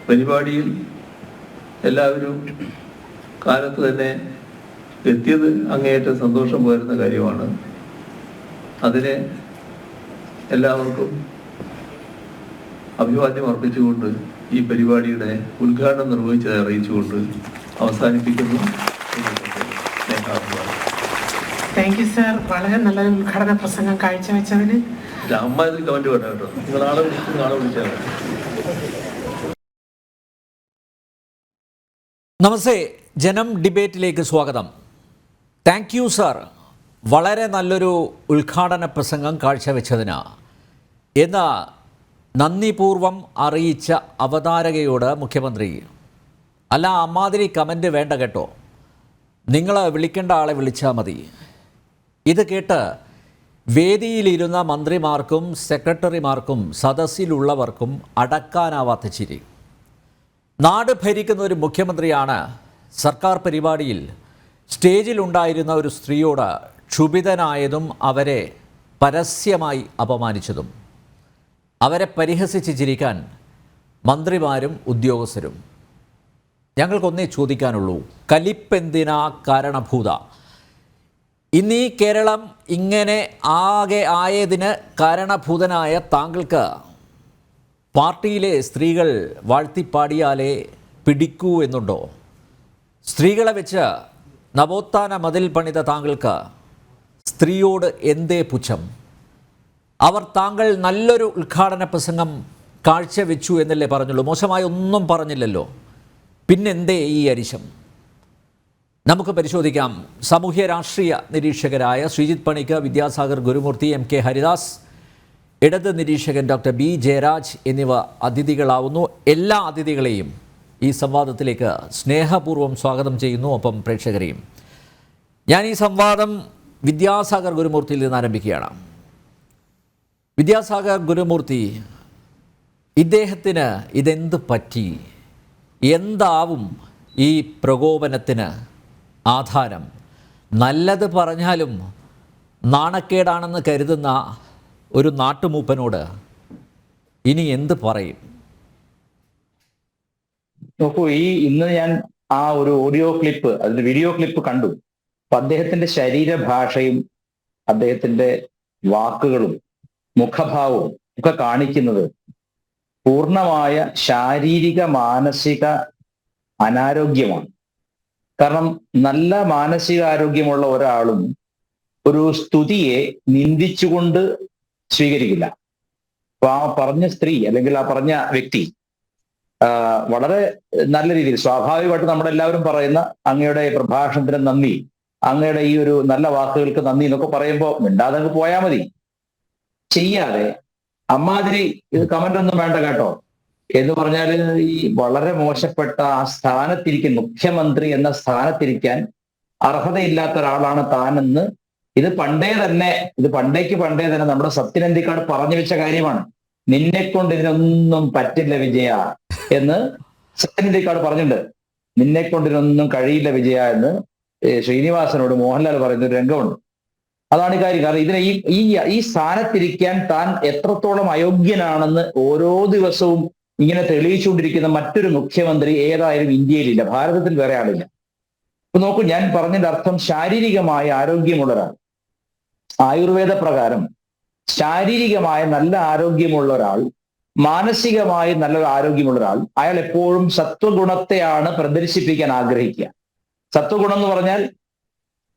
പരിപാടിയിൽ എല്ലാവരും കാലത്ത് തന്നെ എത്തിയത് അങ്ങേയറ്റം സന്തോഷം പകരുന്ന കാര്യമാണ്. അതിന് എല്ലാവർക്കും അഭിവാദ്യം അർപ്പിച്ചുകൊണ്ട് ഈ പരിപാടിയുടെ ഉദ്ഘാടനം നിർവഹിച്ചത് അറിയിച്ചുകൊണ്ട് അവസാനിപ്പിക്കുന്നു. Thank you sir. വളരെ നല്ലൊരു ഉദ്ഘാടന പ്രസംഗം കാഴ്ചവെച്ചതിന്. അമ്മ ഇതിൽ കമന്റ് വേണ്ട കേട്ടോ, നിങ്ങൾ നാളെ വിളിച്ചാൽ. നമസ്തേ, ജനം ഡിബേറ്റിലേക്ക് സ്വാഗതം. താങ്ക് യു സാർ, വളരെ നല്ലൊരു ഉദ്ഘാടന പ്രസംഗം കാഴ്ചവെച്ചതിന് എന്ന് നന്ദിപൂർവം അറിയിച്ച അവതാരകയോട് മുഖ്യമന്ത്രി, അല്ല അമ്മാതിരി കമൻറ്റ് വേണ്ട കേട്ടോ, നിങ്ങൾ വിളിക്കേണ്ട ആളെ വിളിച്ചാൽ മതി. ഇത് കേട്ട് വേദിയിലിരുന്ന മന്ത്രിമാർക്കും സെക്രട്ടറിമാർക്കും സദസ്സിലുള്ളവർക്കും അടക്കാനാവാത്ത ചിരി. നാട് ഭരിക്കുന്ന ഒരു മുഖ്യമന്ത്രിയാണ് സർക്കാർ പരിപാടിയിൽ സ്റ്റേജിലുണ്ടായിരുന്ന ഒരു സ്ത്രീയോട് ക്ഷുഭിതനായതും അവരെ പരസ്യമായി അപമാനിച്ചതും. അവരെ പരിഹസിച്ച് ചിരിക്കാൻ മന്ത്രിമാരും ഉദ്യോഗസ്ഥരും. ഞങ്ങൾക്കൊന്നേ ചോദിക്കാനുള്ളൂ, കലിപ്പെന്തിനാ കാരണഭൂത? ഇന്നീ കേരളം ഇങ്ങനെ ആകെ ആയതിന് കാരണഭൂതനായ താങ്കൾക്ക് പാർട്ടിയിലെ സ്ത്രീകൾ വാഴ്ത്തിപ്പാടിയാലേ പിടിക്കൂ എന്നുണ്ടോ? സ്ത്രീകളെ വെച്ച് നവോത്ഥാന മതിൽ പണിത താങ്കൾക്ക് സ്ത്രീയോട് എന്തേ പുച്ഛം? അവർ താങ്കൾ നല്ലൊരു ഉദ്ഘാടന പ്രസംഗം കാഴ്ചവെച്ചു എന്നല്ലേ പറഞ്ഞുള്ളൂ, മോശമായി ഒന്നും പറഞ്ഞില്ലല്ലോ. പിന്നെന്തേ ഈ അരിശം? നമുക്ക് പരിശോധിക്കാം. സാമൂഹ്യ രാഷ്ട്രീയ നിരീക്ഷകരായ ശ്രീജിത്ത് പണിക്ക്, വിദ്യാസാഗർ ഗുരുമൂർത്തി, എം കെ ഹരിദാസ്, ഇടത് നിരീക്ഷകൻ ഡോക്ടർ ബി ജയരാജ് എന്നിവ അതിഥികളാവുന്നു. എല്ലാ അതിഥികളെയും ഈ സംവാദത്തിലേക്ക് സ്നേഹപൂർവ്വം സ്വാഗതം ചെയ്യുന്നു, ഒപ്പം പ്രേക്ഷകരെയും. ഞാൻ ഈ സംവാദം വിദ്യാസാഗർ ഗുരുമൂർത്തിയിൽ നിന്ന് ആരംഭിക്കുകയാണ്. വിദ്യാസാഗർ ഗുരുമൂർത്തി, ഇദ്ദേഹത്തിന് ഇതെന്ത് പറ്റി? എന്താവും ഈ പ്രകോപനത്തിന് ആധാരം? നല്ലത് പറഞ്ഞാലും നാണക്കേടാണെന്ന് കരുതുന്ന ഒരു നാട്ടുമൂപ്പനോട് ഇനി എന്ത് പറയും? നോക്കൂ, ഇന്ന് ഞാൻ ആ ഒരു ഓഡിയോ ക്ലിപ്പ്, അതിന്റെ വീഡിയോ ക്ലിപ്പ് കണ്ടു. അപ്പൊ അദ്ദേഹത്തിന്റെ ശരീരഭാഷയും അദ്ദേഹത്തിന്റെ വാക്കുകളും മുഖഭാവവും ഒക്കെ കാണിക്കുന്നത് പൂർണ്ണമായ ശാരീരിക മാനസിക അനാരോഗ്യമാണ്. കാരണം നല്ല മാനസികാരോഗ്യമുള്ള ഒരാളും ഒരു സ്തുതിയെ നിന്ദിച്ചുകൊണ്ട് സ്വീകരിക്കില്ല. അപ്പൊ ആ പറഞ്ഞ സ്ത്രീ അല്ലെങ്കിൽ ആ പറഞ്ഞ വ്യക്തി വളരെ നല്ല രീതിയിൽ സ്വാഭാവികമായിട്ട് നമ്മളെല്ലാവരും പറയുന്ന അങ്ങയുടെ പ്രഭാഷണത്തിന് നന്ദി, അങ്ങയുടെ ഈ ഒരു നല്ല വാക്കുകൾക്ക് നന്ദി എന്നൊക്കെ പറയുമ്പോൾ മിണ്ടാതെ അങ്ങ് പോയാൽ മതി. ചെയ്യാതെ അമ്മാതിരി കമന്റ് ഒന്നും വേണ്ട കേട്ടോ എന്ന് പറഞ്ഞാൽ ഈ വളരെ മോശപ്പെട്ട ആ സ്ഥാനത്തിരിക്കാൻ, മുഖ്യമന്ത്രി എന്ന സ്ഥാനത്തിരിക്കാൻ അർഹതയില്ലാത്ത ഒരാളാണ് താനെന്ന് ഇത് പണ്ടേക്ക് പണ്ടേ തന്നെ നമ്മുടെ സത്യനന്ദിക്കാട് പറഞ്ഞു വെച്ച കാര്യമാണ്. നിന്നെ കൊണ്ട് ഇതിനൊന്നും പറ്റില്ല വിജയ എന്ന് സത്യനന്ദിക്കാട് പറഞ്ഞിട്ടുണ്ട്. നിന്നെ കൊണ്ട് ഇതിനൊന്നും കഴിയില്ല വിജയ എന്ന് ശ്രീനിവാസനോട് മോഹൻലാൽ പറയുന്ന ഒരു രംഗമുണ്ട്. അതാണ് കാര്യം. കാരണം ഇതിനെ ഈ സ്ഥാനത്തിരിക്കാൻ താൻ എത്രത്തോളം അയോഗ്യനാണെന്ന് ഓരോ ദിവസവും ഇങ്ങനെ തെളിയിച്ചുകൊണ്ടിരിക്കുന്ന മറ്റൊരു മുഖ്യമന്ത്രി ഏതായാലും ഇന്ത്യയിലില്ല, ഭാരതത്തിൽ വേറെ ആളില്ല. ഇപ്പൊ നോക്കൂ, ഞാൻ പറഞ്ഞതിന്റെ അർത്ഥം ശാരീരികമായ ആരോഗ്യമുള്ള ഒരാൾ, ആയുർവേദ പ്രകാരം ശാരീരികമായ നല്ല ആരോഗ്യമുള്ള ഒരാൾ, മാനസികമായി നല്ലൊരു ആരോഗ്യമുള്ള ഒരാൾ, അയാൾ എപ്പോഴും സത്വഗുണത്തെയാണ് പ്രദർശിപ്പിക്കാൻ ആഗ്രഹിക്കുക. സത്വഗുണം എന്ന് പറഞ്ഞാൽ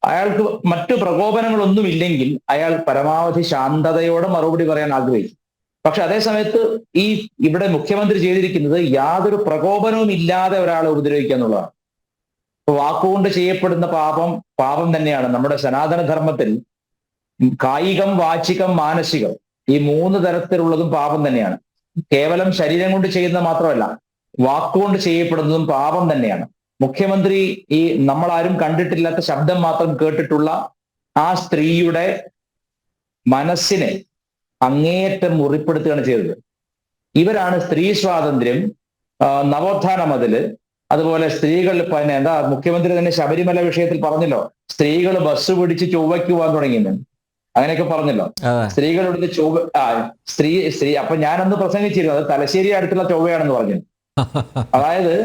അയാൾക്ക് മറ്റു പ്രകോപനങ്ങളൊന്നും ഇല്ലെങ്കിൽ അയാൾ പരമാവധി ശാന്തതയോടെ മറുപടി പറയാൻ ആഗ്രഹിക്കും. പക്ഷെ അതേ സമയത്ത് ഇവിടെ മുഖ്യമന്ത്രി ചെയ്തിരിക്കുന്നത് യാതൊരു പ്രകോപനവും ഇല്ലാതെ ഒരാളെ ഉപദ്രവിക്കുക എന്നുള്ളതാണ്. വാക്കുകൊണ്ട് ചെയ്യപ്പെടുന്ന പാപം തന്നെയാണ്. നമ്മുടെ സനാതനധർമ്മത്തിൽ കായികം, വാചികം, മാനസികം ഈ 3 തരത്തിലുള്ളതും പാപം തന്നെയാണ്. കേവലം ശരീരം കൊണ്ട് ചെയ്യുന്നത് മാത്രമല്ല, വാക്കുകൊണ്ട് ചെയ്യപ്പെടുന്നതും പാപം തന്നെയാണ്. മുഖ്യമന്ത്രി നമ്മളാരും കണ്ടിട്ടില്ലാത്ത ശബ്ദം മാത്രം കേട്ടിട്ടുള്ള ആ സ്ത്രീയുടെ മനസ്സിനെ അങ്ങേയറ്റം മുറിപ്പെടുത്തുകയാണ് ചെയ്തത്. ഇവരാണ് സ്ത്രീ സ്വാതന്ത്ര്യം, നവോത്ഥാന മതില്, അതുപോലെ സ്ത്രീകൾ മുഖ്യമന്ത്രി തന്നെ ശബരിമല വിഷയത്തിൽ പറഞ്ഞല്ലോ, സ്ത്രീകൾ ബസ് പിടിച്ച് ചൊവ്വയ്ക്ക് പോകാൻ തുടങ്ങിയെന്ന്, അങ്ങനെയൊക്കെ പറഞ്ഞല്ലോ. സ്ത്രീകളുടെ സ്ത്രീ അപ്പൊ ഞാനന്ന് പ്രസംഗിച്ചിരുന്നു, അത് തലശ്ശേരി അടുത്തുള്ള ചൊവ്വയാണെന്ന് പറഞ്ഞു. അതായത്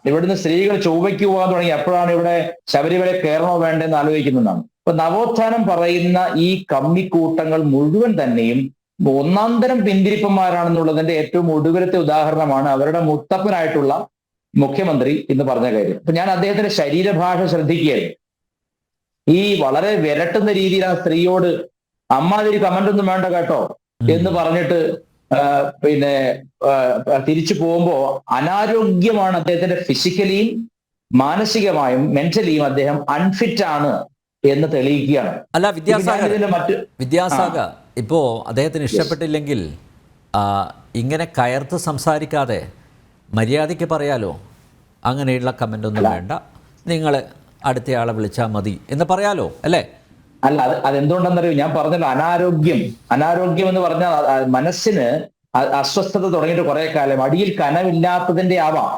ഇവിടുന്ന് സ്ത്രീകൾ ചൊവ്വയ്ക്ക് പോകാൻ തുടങ്ങി എപ്പോഴാണ് ഇവിടെ ശബരിമല കയറണോ വേണ്ടെന്ന് ആലോചിക്കുന്നതാണ്. അപ്പൊ നവോത്ഥാനം പറയുന്ന ഈ കമ്മിക്കൂട്ടങ്ങൾ മുഴുവൻ തന്നെയും ഒന്നാം തരം പിന്തിരിപ്പന്മാരാണെന്നുള്ളതിന്റെ ഏറ്റവും ഒടുവിലത്തെ ഉദാഹരണമാണ് അവരുടെ മുത്തപ്പനായിട്ടുള്ള മുഖ്യമന്ത്രി എന്ന് പറഞ്ഞ കാര്യം. അപ്പൊ ഞാൻ അദ്ദേഹത്തിന്റെ ശരീരഭാഷ ശ്രദ്ധിക്കുകയായിരുന്നു. ഈ വളരെ വിരട്ടുന്ന രീതിയിൽ ആ സ്ത്രീയോട് അമ്മാതിരി കമന്റ് ഒന്നും വേണ്ട കേട്ടോ എന്ന് പറഞ്ഞിട്ട് പിന്നെ തിരിച്ചു പോകുമ്പോ അനാരോഗ്യമാണ് അദ്ദേഹത്തിന്റെ ഫിസിക്കലിയും മാനസികമായും മെന്റലിയും അദ്ദേഹം അൺഫിറ്റ് ആണ് എന്ന് തെളിയിക്കുകയാണ്. അല്ല വിദ്യാസാഗർ ഇപ്പോ അദ്ദേഹത്തിന് ഇഷ്ടപ്പെട്ടില്ലെങ്കിൽ ഇങ്ങനെ കയർത്ത് സംസാരിക്കാതെ മര്യാദയ്ക്ക് പറയാലോ, അങ്ങനെയുള്ള കമന്റ് ഒന്നും വേണ്ട, നിങ്ങൾ അടുത്തയാളെ വിളിച്ചാൽ മതി എന്ന് പറയാലോ, അല്ലേ? അല്ല, അതെന്തുകൊണ്ടെന്നറിയോ, ഞാൻ പറഞ്ഞല്ലോ, അനാരോഗ്യം എന്ന് പറഞ്ഞാൽ മനസ്സിന് അസ്വസ്ഥത തുടങ്ങിയിട്ട് കുറെ കാലം. മടിയിൽ കനമില്ലാത്തതിന്റെ ആവാം,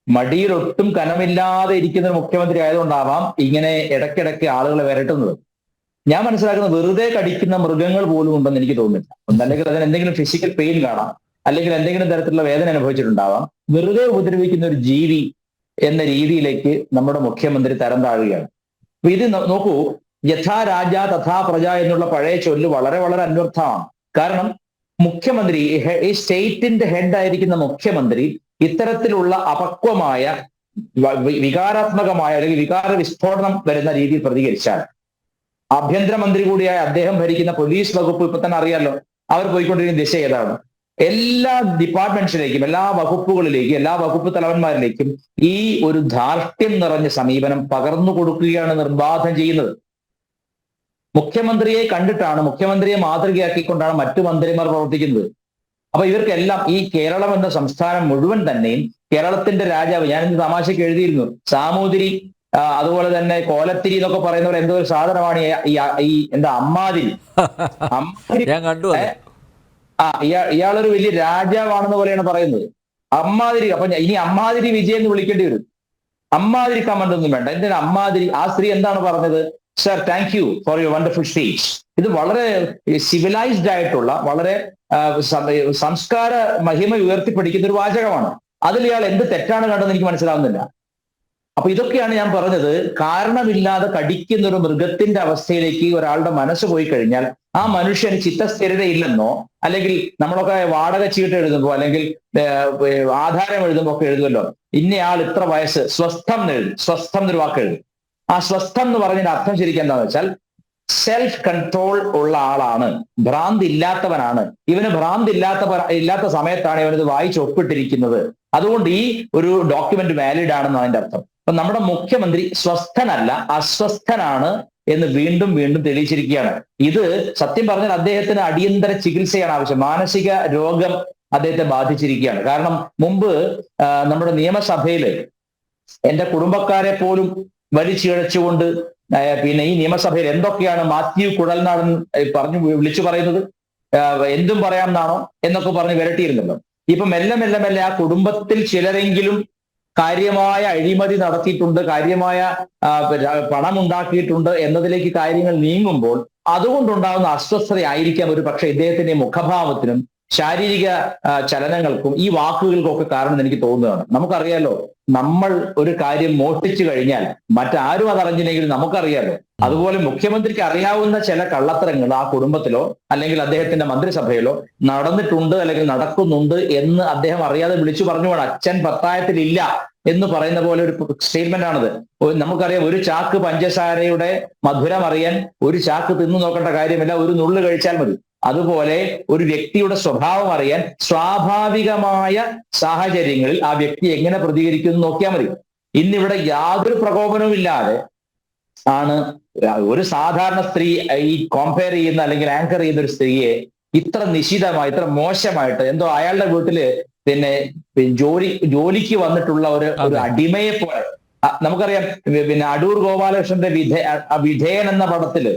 മടിയിൽ ഒട്ടും കനമില്ലാതെ ഇരിക്കുന്ന മുഖ്യമന്ത്രി ആയതുകൊണ്ടാവാം ഇങ്ങനെ ഇടയ്ക്കിടയ്ക്ക് ആളുകളെ വരട്ടുന്നത്. ഞാൻ മനസ്സിലാക്കുന്നത് വെറുതെ കടിക്കുന്ന മൃഗങ്ങൾ പോലും ഉണ്ടെന്ന് എനിക്ക് തോന്നുന്നില്ല. ഒന്നല്ലെങ്കിൽ അതിന് എന്തെങ്കിലും ഫിസിക്കൽ പെയിൻ കാണാം, അല്ലെങ്കിൽ എന്തെങ്കിലും തരത്തിലുള്ള വേദന അനുഭവിച്ചിട്ടുണ്ടാവാം. വെറുതെ ഉപദ്രവിക്കുന്ന ഒരു ജീവി എന്ന രീതിയിലേക്ക് നമ്മുടെ മുഖ്യമന്ത്രി തരം താഴുകയാണ്. അപ്പൊ ഇത് നോക്കൂ, യഥാ രാജ തഥാ പ്രജ എന്നുള്ള പഴയ ചൊല്ല് വളരെ വളരെ അന്വർത്ഥമാണ്. കാരണം മുഖ്യമന്ത്രി, ഈ സ്റ്റേറ്റിന്റെ ഹെഡ് ആയിരിക്കുന്ന മുഖ്യമന്ത്രി ഇത്തരത്തിലുള്ള അപക്വമായ വികാരാത്മകമായ അല്ലെങ്കിൽ വികാര വിസ്ഫോടനം വരുന്ന രീതിയിൽ പ്രതികരിച്ചാൽ, ആഭ്യന്തരമന്ത്രി കൂടിയായ അദ്ദേഹം ഭരിക്കുന്ന പോലീസ് വകുപ്പ് ഇപ്പൊ തന്നെ അറിയാലോ അവർ പോയിക്കൊണ്ടിരിക്കുന്ന ദിശ ഏതാണ്. എല്ലാ ഡിപ്പാർട്ട്മെന്റ്സിലേക്കും, എല്ലാ വകുപ്പുകളിലേക്കും, എല്ലാ വകുപ്പ് തലവന്മാരിലേക്കും ഈ ഒരു ധാർഷ്ട്യം നിറഞ്ഞ സമീപനം പകർന്നു കൊടുക്കുകയാണ് നിർബാധം ചെയ്യുന്നത്. മുഖ്യമന്ത്രിയെ കണ്ടിട്ടാണ്, മുഖ്യമന്ത്രിയെ മാതൃകയാക്കിക്കൊണ്ടാണ് മറ്റു മന്ത്രിമാർ പ്രവർത്തിക്കുന്നത്. അപ്പൊ ഇവർക്കെല്ലാം ഈ കേരളം എന്ന സംസ്ഥാനം മുഴുവൻ തന്നെയും കേരളത്തിന്റെ രാജാവ്, ഞാനിന്ന് തമാശയ്ക്ക് എഴുതിയിരുന്നു, സാമൂതിരി അതുപോലെ തന്നെ കോലത്തിരി എന്നൊക്കെ പറയുന്നവർ എന്തോ ഒരു സാധനമാണ് ഈ എന്താ അമ്മാതിരി. ഇയാളൊരു വലിയ രാജാവാണെന്ന് പോലെയാണ് പറയുന്നത്. അമ്മാതിരി. അപ്പൊ ഇനി അമ്മാതിരി വിജയ് എന്ന് വിളിക്കേണ്ടി വരും. അമ്മാതിരി കമന്റ് ഒന്നും വേണ്ട. എന്തിനാ അമ്മാതിരി? ആ സ്ത്രീ എന്താണ് പറഞ്ഞത്? Sir, thank you for your wonderful speech. ഇത് വളരെ സിവിലൈസ്ഡ് ആയിട്ടുള്ള, വളരെ സംസ്കാര മഹിമ ഉയർത്തിപ്പിടിക്കുന്ന ഒരു വാചകമാണ്. അതിൽ ഇയാൾ എന്ത് തെറ്റാണ് കണ്ടതെന്ന് എനിക്ക് മനസ്സിലാവുന്നില്ല. അപ്പൊ ഇതൊക്കെയാണ് ഞാൻ പറഞ്ഞത്, കാരണമില്ലാതെ കടിക്കുന്ന ഒരു മൃഗത്തിന്റെ അവസ്ഥയിലേക്ക് ഒരാളുടെ മനസ്സ് പോയി കഴിഞ്ഞാൽ ആ മനുഷ്യന് ചിത്തസ്ഥിരതയില്ലെന്നോ, അല്ലെങ്കിൽ നമ്മളൊക്കെ വാടക ചീട്ട് എഴുതുമ്പോ അല്ലെങ്കിൽ ആധാരം എഴുതുമ്പോ ഒക്കെ എഴുതുമല്ലോ, ഇന്നയാൾ ഇത്ര വയസ്സ്, സ്വസ്ഥം എന്ന് എഴുതും. സ്വസ്ഥം എന്നൊരു വാക്ക് എഴുതും. ആ സ്വസ്ഥം എന്ന് പറഞ്ഞതിന്റെ അർത്ഥം ശരിക്കും എന്താണെന്ന് വെച്ചാൽ സെൽഫ് കൺട്രോൾ ഉള്ള ആളാണ്, ഭ്രാന്തി ഇല്ലാത്തവനാണ്. ഇവന് ഭ്രാന്തി ഇല്ലാത്ത സമയത്താണ് ഇവനിത് വായിച്ച് ഒപ്പിട്ടിരിക്കുന്നത്. അതുകൊണ്ട് ഈ ഒരു ഡോക്യുമെന്റ് വാലിഡ് ആണെന്ന് അതിന്റെ അർത്ഥം. അപ്പൊ നമ്മുടെ മുഖ്യമന്ത്രി സ്വസ്ഥനല്ല, അസ്വസ്ഥനാണ് എന്ന് വീണ്ടും വീണ്ടും തെളിയിച്ചിരിക്കുകയാണ്. ഇത് സത്യം പറഞ്ഞാൽ അദ്ദേഹത്തിന് അടിയന്തര ചികിത്സയാണ് ആവശ്യം. മാനസിക രോഗം അദ്ദേഹത്തെ ബാധിച്ചിരിക്കുകയാണ്. കാരണം മുമ്പ് നമ്മുടെ നിയമസഭയിൽ എന്റെ കുടുംബക്കാരെ പോലും വലിച്ചിഴച്ചുകൊണ്ട് പിന്നെ ഈ നിയമസഭയിൽ എന്തൊക്കെയാണ് മാത്യു കുഴൽനാടൻ വിളിച്ചു പറയുന്നത്, എന്തും പറയാം എന്നാണോ എന്നൊക്കെ പറഞ്ഞ് വിരട്ടിയിരുന്നല്ലോ. ഇപ്പൊ മെല്ലെ മെല്ലെ മെല്ലെ ആ കുടുംബത്തിൽ ചിലരെങ്കിലും കാര്യമായ അഴിമതി നടത്തിയിട്ടുണ്ട്, കാര്യമായ പണം ഉണ്ടാക്കിയിട്ടുണ്ട് എന്നതിലേക്ക് കാര്യങ്ങൾ നീങ്ങുമ്പോൾ അതുകൊണ്ടുണ്ടാകുന്ന അസ്വസ്ഥതയായിരിക്കാം ഒരു പക്ഷെ ഇദ്ദേഹത്തിന്റെ മുഖഭാവത്തിനും ശാരീരിക ചലനങ്ങൾക്കും ഈ വാക്കുകൾക്കും ഒക്കെ കാരണം എനിക്ക് തോന്നുകയാണ്. നമുക്കറിയാലോ, നമ്മൾ ഒരു കാര്യം മോഷ്ടിച്ചു കഴിഞ്ഞാൽ മറ്റാരും അതറിഞ്ഞില്ലെങ്കിൽ നമുക്കറിയാലോ. അതുപോലെ മുഖ്യമന്ത്രിക്ക് അറിയാവുന്ന ചില കള്ളത്തരങ്ങൾ ആ കുടുംബത്തിലോ അല്ലെങ്കിൽ അദ്ദേഹത്തിന്റെ മന്ത്രിസഭയിലോ നടന്നിട്ടുണ്ട് അല്ലെങ്കിൽ നടക്കുന്നുണ്ട് എന്ന് അദ്ദേഹം അറിയാതെ വിളിച്ചു പറഞ്ഞു പോകണം. അച്ഛൻ പത്തായത്തിലില്ല എന്ന് പറയുന്ന പോലെ ഒരു സ്റ്റേറ്റ്മെന്റ് ആണത്. നമുക്കറിയാം, ഒരു ചാക്ക് പഞ്ചസാരയുടെ മധുരം അറിയാൻ ഒരു ചാക്ക് തിന്നു നോക്കേണ്ട കാര്യമില്ല, ഒരു നുള്ളു കഴിച്ചാൽ മതി. അതുപോലെ ഒരു വ്യക്തിയുടെ സ്വഭാവം അറിയാൻ സ്വാഭാവികമായ സാഹചര്യങ്ങളിൽ ആ വ്യക്തി എങ്ങനെ പ്രതികരിക്കുന്നു നോക്കിയാൽ മതി. ഇന്നിവിടെ യാതൊരു പ്രകോപനവും ഇല്ലാതെ ആണ് ഒരു സാധാരണ സ്ത്രീ ഈ കമ്പയർ ചെയ്യുന്ന അല്ലെങ്കിൽ ആങ്കർ ചെയ്യുന്ന ഒരു സ്ത്രീയെ ഇത്ര നിശിതമായി, ഇത്ര മോശമായിട്ട്, എന്തോ അയാളുടെ വീട്ടില് പിന്നെ ജോലിക്ക് വന്നിട്ടുള്ള ഒരു അടിമയെ പോലെ. നമുക്കറിയാം, പിന്നെ അടൂർ ഗോപാലകൃഷ്ണന്റെ വിധേയൻ എന്ന പടത്തില്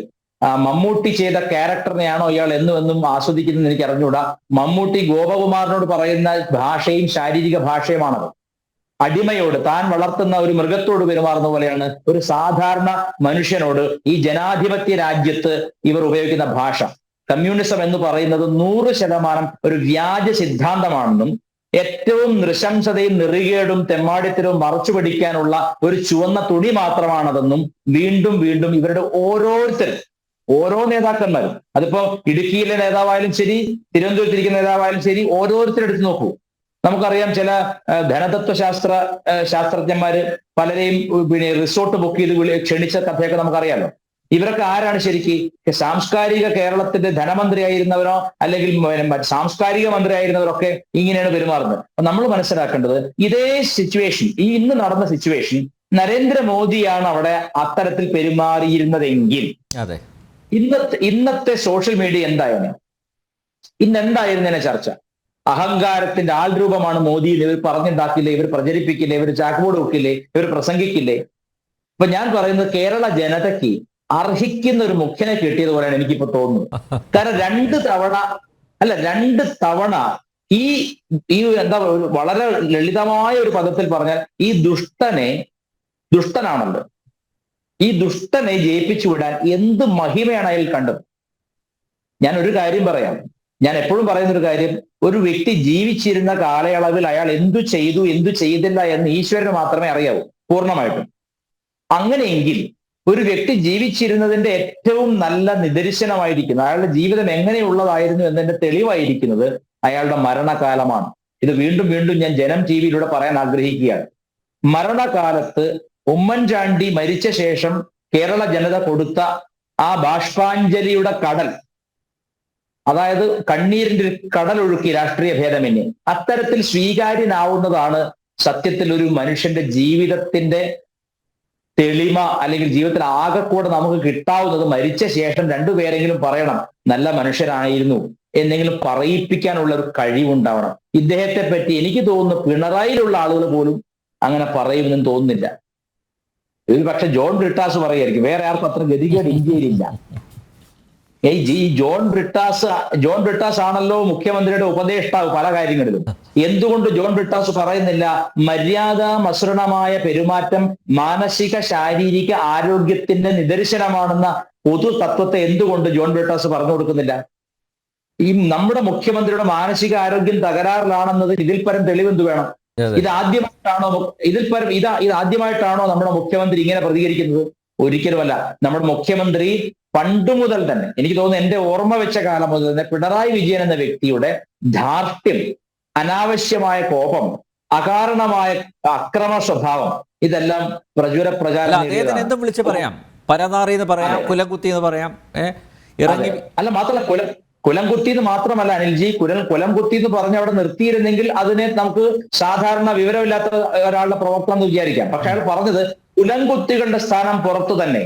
മമ്മൂട്ടി ചെയ്ത ക്യാരക്ടറിനെയാണോ ഇയാൾ എന്നും ആസ്വദിക്കുന്നത് എനിക്ക് അറിഞ്ഞുകൂടാ. മമ്മൂട്ടി ഗോപകുമാറിനോട് പറയുന്ന ഭാഷയും ശാരീരിക ഭാഷയുമാണത്. അടിമയോട്, താൻ വളർത്തുന്ന ഒരു മൃഗത്തോട് പെരുമാറുന്ന പോലെയാണ് ഒരു സാധാരണ മനുഷ്യനോട് ഈ ജനാധിപത്യ രാജ്യത്ത് ഇവർ ഉപയോഗിക്കുന്ന ഭാഷ. കമ്മ്യൂണിസം എന്ന് പറയുന്നത് 100% ഒരു വ്യാജ സിദ്ധാന്തമാണെന്നും ഏറ്റവും നൃശംസതയും നെറികേടും തെമ്മാടിത്തരവും മറച്ചു പിടിക്കാനുള്ള ഒരു ചുവന്ന തുണി മാത്രമാണതെന്നും വീണ്ടും വീണ്ടും ഇവരുടെ ഓരോ നേതാക്കന്മാരും, അതിപ്പോ ഇടുക്കിയിലെ നേതാവായാലും ശരി, തിരുവനന്തപുരത്തിരിക്കുന്ന നേതാവായാലും ശരി, ഓരോരുത്തരും എടുത്തു നോക്കൂ. നമുക്കറിയാം ചില ധനതത്വ ശാസ്ത്രജ്ഞന്മാര് പലരെയും പിന്നെ റിസോർട്ട് ബുക്ക് ചെയ്ത് ക്ഷണിച്ച കഥയൊക്കെ നമുക്കറിയാലോ. ഇവരൊക്കെ ആരാണ് ശരിക്ക്? സാംസ്കാരിക കേരളത്തിന്റെ ധനമന്ത്രിയായിരുന്നവരോ അല്ലെങ്കിൽ സാംസ്കാരിക മന്ത്രിയായിരുന്നവരൊക്കെ ഇങ്ങനെയാണ് പെരുമാറുന്നത്. അപ്പൊ നമ്മൾ മനസ്സിലാക്കേണ്ടത് ഇതേ സിറ്റുവേഷൻ, ഈ ഇന്ന് നടന്ന സിറ്റുവേഷൻ നരേന്ദ്രമോദിയാണ് അവിടെ അത്തരത്തിൽ പെരുമാറിയിരുന്നതെങ്കിൽ ഇന്നത്തെ സോഷ്യൽ മീഡിയ എന്തായിരുന്നു? ഇന്നെന്തായിരുന്നതിനെ ചർച്ച? അഹങ്കാരത്തിന്റെ ആൾരൂപമാണ് മോദി, ഇവർ പറഞ്ഞുണ്ടാക്കില്ലേ, ഇവർ പ്രചരിപ്പിക്കില്ലേ, ഇവർ ചാക്ബോർഡ് വെക്കില്ലേ, ഇവർ പ്രസംഗിക്കില്ലേ? അപ്പൊ ഞാൻ പറയുന്നത് കേരള ജനതയ്ക്ക് അർഹിക്കുന്ന ഒരു മുഖ്യനെ കിട്ടിയതുപോലെയാണ് എനിക്കിപ്പോ തോന്നുന്നത്. കാരണം രണ്ട് തവണ ഈ എന്താ വളരെ ലളിതമായ ഒരു പദത്തിൽ പറഞ്ഞാൽ ഈ ദുഷ്ടനാണല്ലോ, ഈ ദുഷ്ടനെ ജയിപ്പിച്ചു വിടാൻ എന്ത് മഹിമയാണ് അയാൾ കണ്ടത്. ഞാൻ ഒരു കാര്യം പറയാം, ഞാൻ എപ്പോഴും പറയുന്നൊരു കാര്യം, ഒരു വ്യക്തി ജീവിച്ചിരുന്ന കാലയളവിൽ അയാൾ എന്തു ചെയ്തു എന്തു ചെയ്തില്ല എന്ന് ഈശ്വരന് മാത്രമേ അറിയാവൂ പൂർണ്ണമായിട്ടും. അങ്ങനെയെങ്കിൽ ഒരു വ്യക്തി ജീവിച്ചിരുന്നതിന്റെ ഏറ്റവും നല്ല നിദർശനമായിരിക്കുന്നു, അയാളുടെ ജീവിതം എങ്ങനെയുള്ളതായിരുന്നു എന്നതിന്റെ തെളിവായിരിക്കുന്നത് അയാളുടെ മരണകാലമാണ്. ഇത് വീണ്ടും വീണ്ടും ഞാൻ ജനം ടി വിയിലൂടെ പറയാൻ ആഗ്രഹിക്കുകയാണ്. മരണകാലത്ത് ഉമ്മൻചാണ്ടി മരിച്ച ശേഷം കേരള ജനത കൊടുത്ത ആ ബാഷ്പാഞ്ജലിയുടെ കടൽ, അതായത് കണ്ണീരിന്റെ കടലൊഴുക്കി രാഷ്ട്രീയ ഭേദമന്യേ, അത്തരത്തിൽ സ്വീകാര്യനാവുന്നതാണ് സത്യത്തിൽ ഒരു മനുഷ്യന്റെ ജീവിതത്തിന്റെ തെളിമ, അല്ലെങ്കിൽ ജീവിതത്തിൽ ആകെക്കൂടെ നമുക്ക് കിട്ടാവുന്നത് മരിച്ച ശേഷം രണ്ടുപേരെങ്കിലും പറയണം നല്ല മനുഷ്യനായിരുന്നു എന്നെങ്കിലും പറയിപ്പിക്കാനുള്ള ഒരു കഴിവുണ്ടാവണം. ഇദ്ദേഹത്തെ പറ്റി എനിക്ക് തോന്നുന്നു പിണറായിലുള്ള ആളുകൾ പോലും അങ്ങനെ പറയുമെന്നും തോന്നുന്നില്ല. ഒരു പക്ഷെ ജോൺ ബ്രിട്ടാസ് പറയായിരിക്കും, വേറെ ആർക്കും അത്ര ഗതികേട് ഇന്ത്യയിലില്ല. ഈ ജോൺ ബ്രിട്ടാസ് ആണല്ലോ മുഖ്യമന്ത്രിയുടെ ഉപദേഷ്ടാവ് പല കാര്യങ്ങളിലും. എന്തുകൊണ്ട് ജോൺ ബ്രിട്ടാസ് പറയുന്നില്ല മര്യാദാമസൃണമായ പെരുമാറ്റം മാനസിക ശാരീരിക ആരോഗ്യത്തിന്റെ നിദർശനമാണെന്ന പൊതു തത്വത്തെ എന്തുകൊണ്ട് ജോൺ ബ്രിട്ടാസ് പറഞ്ഞു കൊടുക്കുന്നില്ല? ഈ നമ്മുടെ മുഖ്യമന്ത്രിയുടെ മാനസിക ആരോഗ്യം തകരാറിലാണെന്നത് ഇതിൽ പരം തെളിവെന്ത് വേണം? ഇത് ആദ്യമായിട്ടാണോ നമ്മുടെ മുഖ്യമന്ത്രി ഇങ്ങനെ പ്രതികരിക്കുന്നത്? ഒരിക്കലുമല്ല. നമ്മുടെ മുഖ്യമന്ത്രി പണ്ടു മുതൽ തന്നെ, എനിക്ക് തോന്നുന്നു എന്റെ ഓർമ്മ വെച്ച കാലം മുതൽ തന്നെ, പിണറായി വിജയൻ എന്ന വ്യക്തിയുടെ ധാർഷ്ട്യം, അനാവശ്യമായ കോപം, അകാരണമായ അക്രമ സ്വഭാവം, ഇതെല്ലാം അദ്ദേഹത്തിന് എന്തും വിളിച്ച് പറയാം, പരനാറി എന്ന് പറയാം, കുലകുത്തി എന്ന് പറയാം, ഇറങ്ങി അല്ല മാത്രമല്ല കുലം കുത്തി എന്ന് മാത്രമല്ല അനിൽജി, കുലം കുത്തി എന്ന് പറഞ്ഞ് അവിടെ നിർത്തിയിരുന്നെങ്കിൽ അതിനെ നമുക്ക് സാധാരണ വിവരമില്ലാത്ത ഒരാളുടെ പ്രവർത്തനം എന്ന് വിചാരിക്കാം. പക്ഷെ അയാൾ പറഞ്ഞത് കുലംകുത്തികളുടെ സ്ഥാനം പുറത്തു തന്നെ.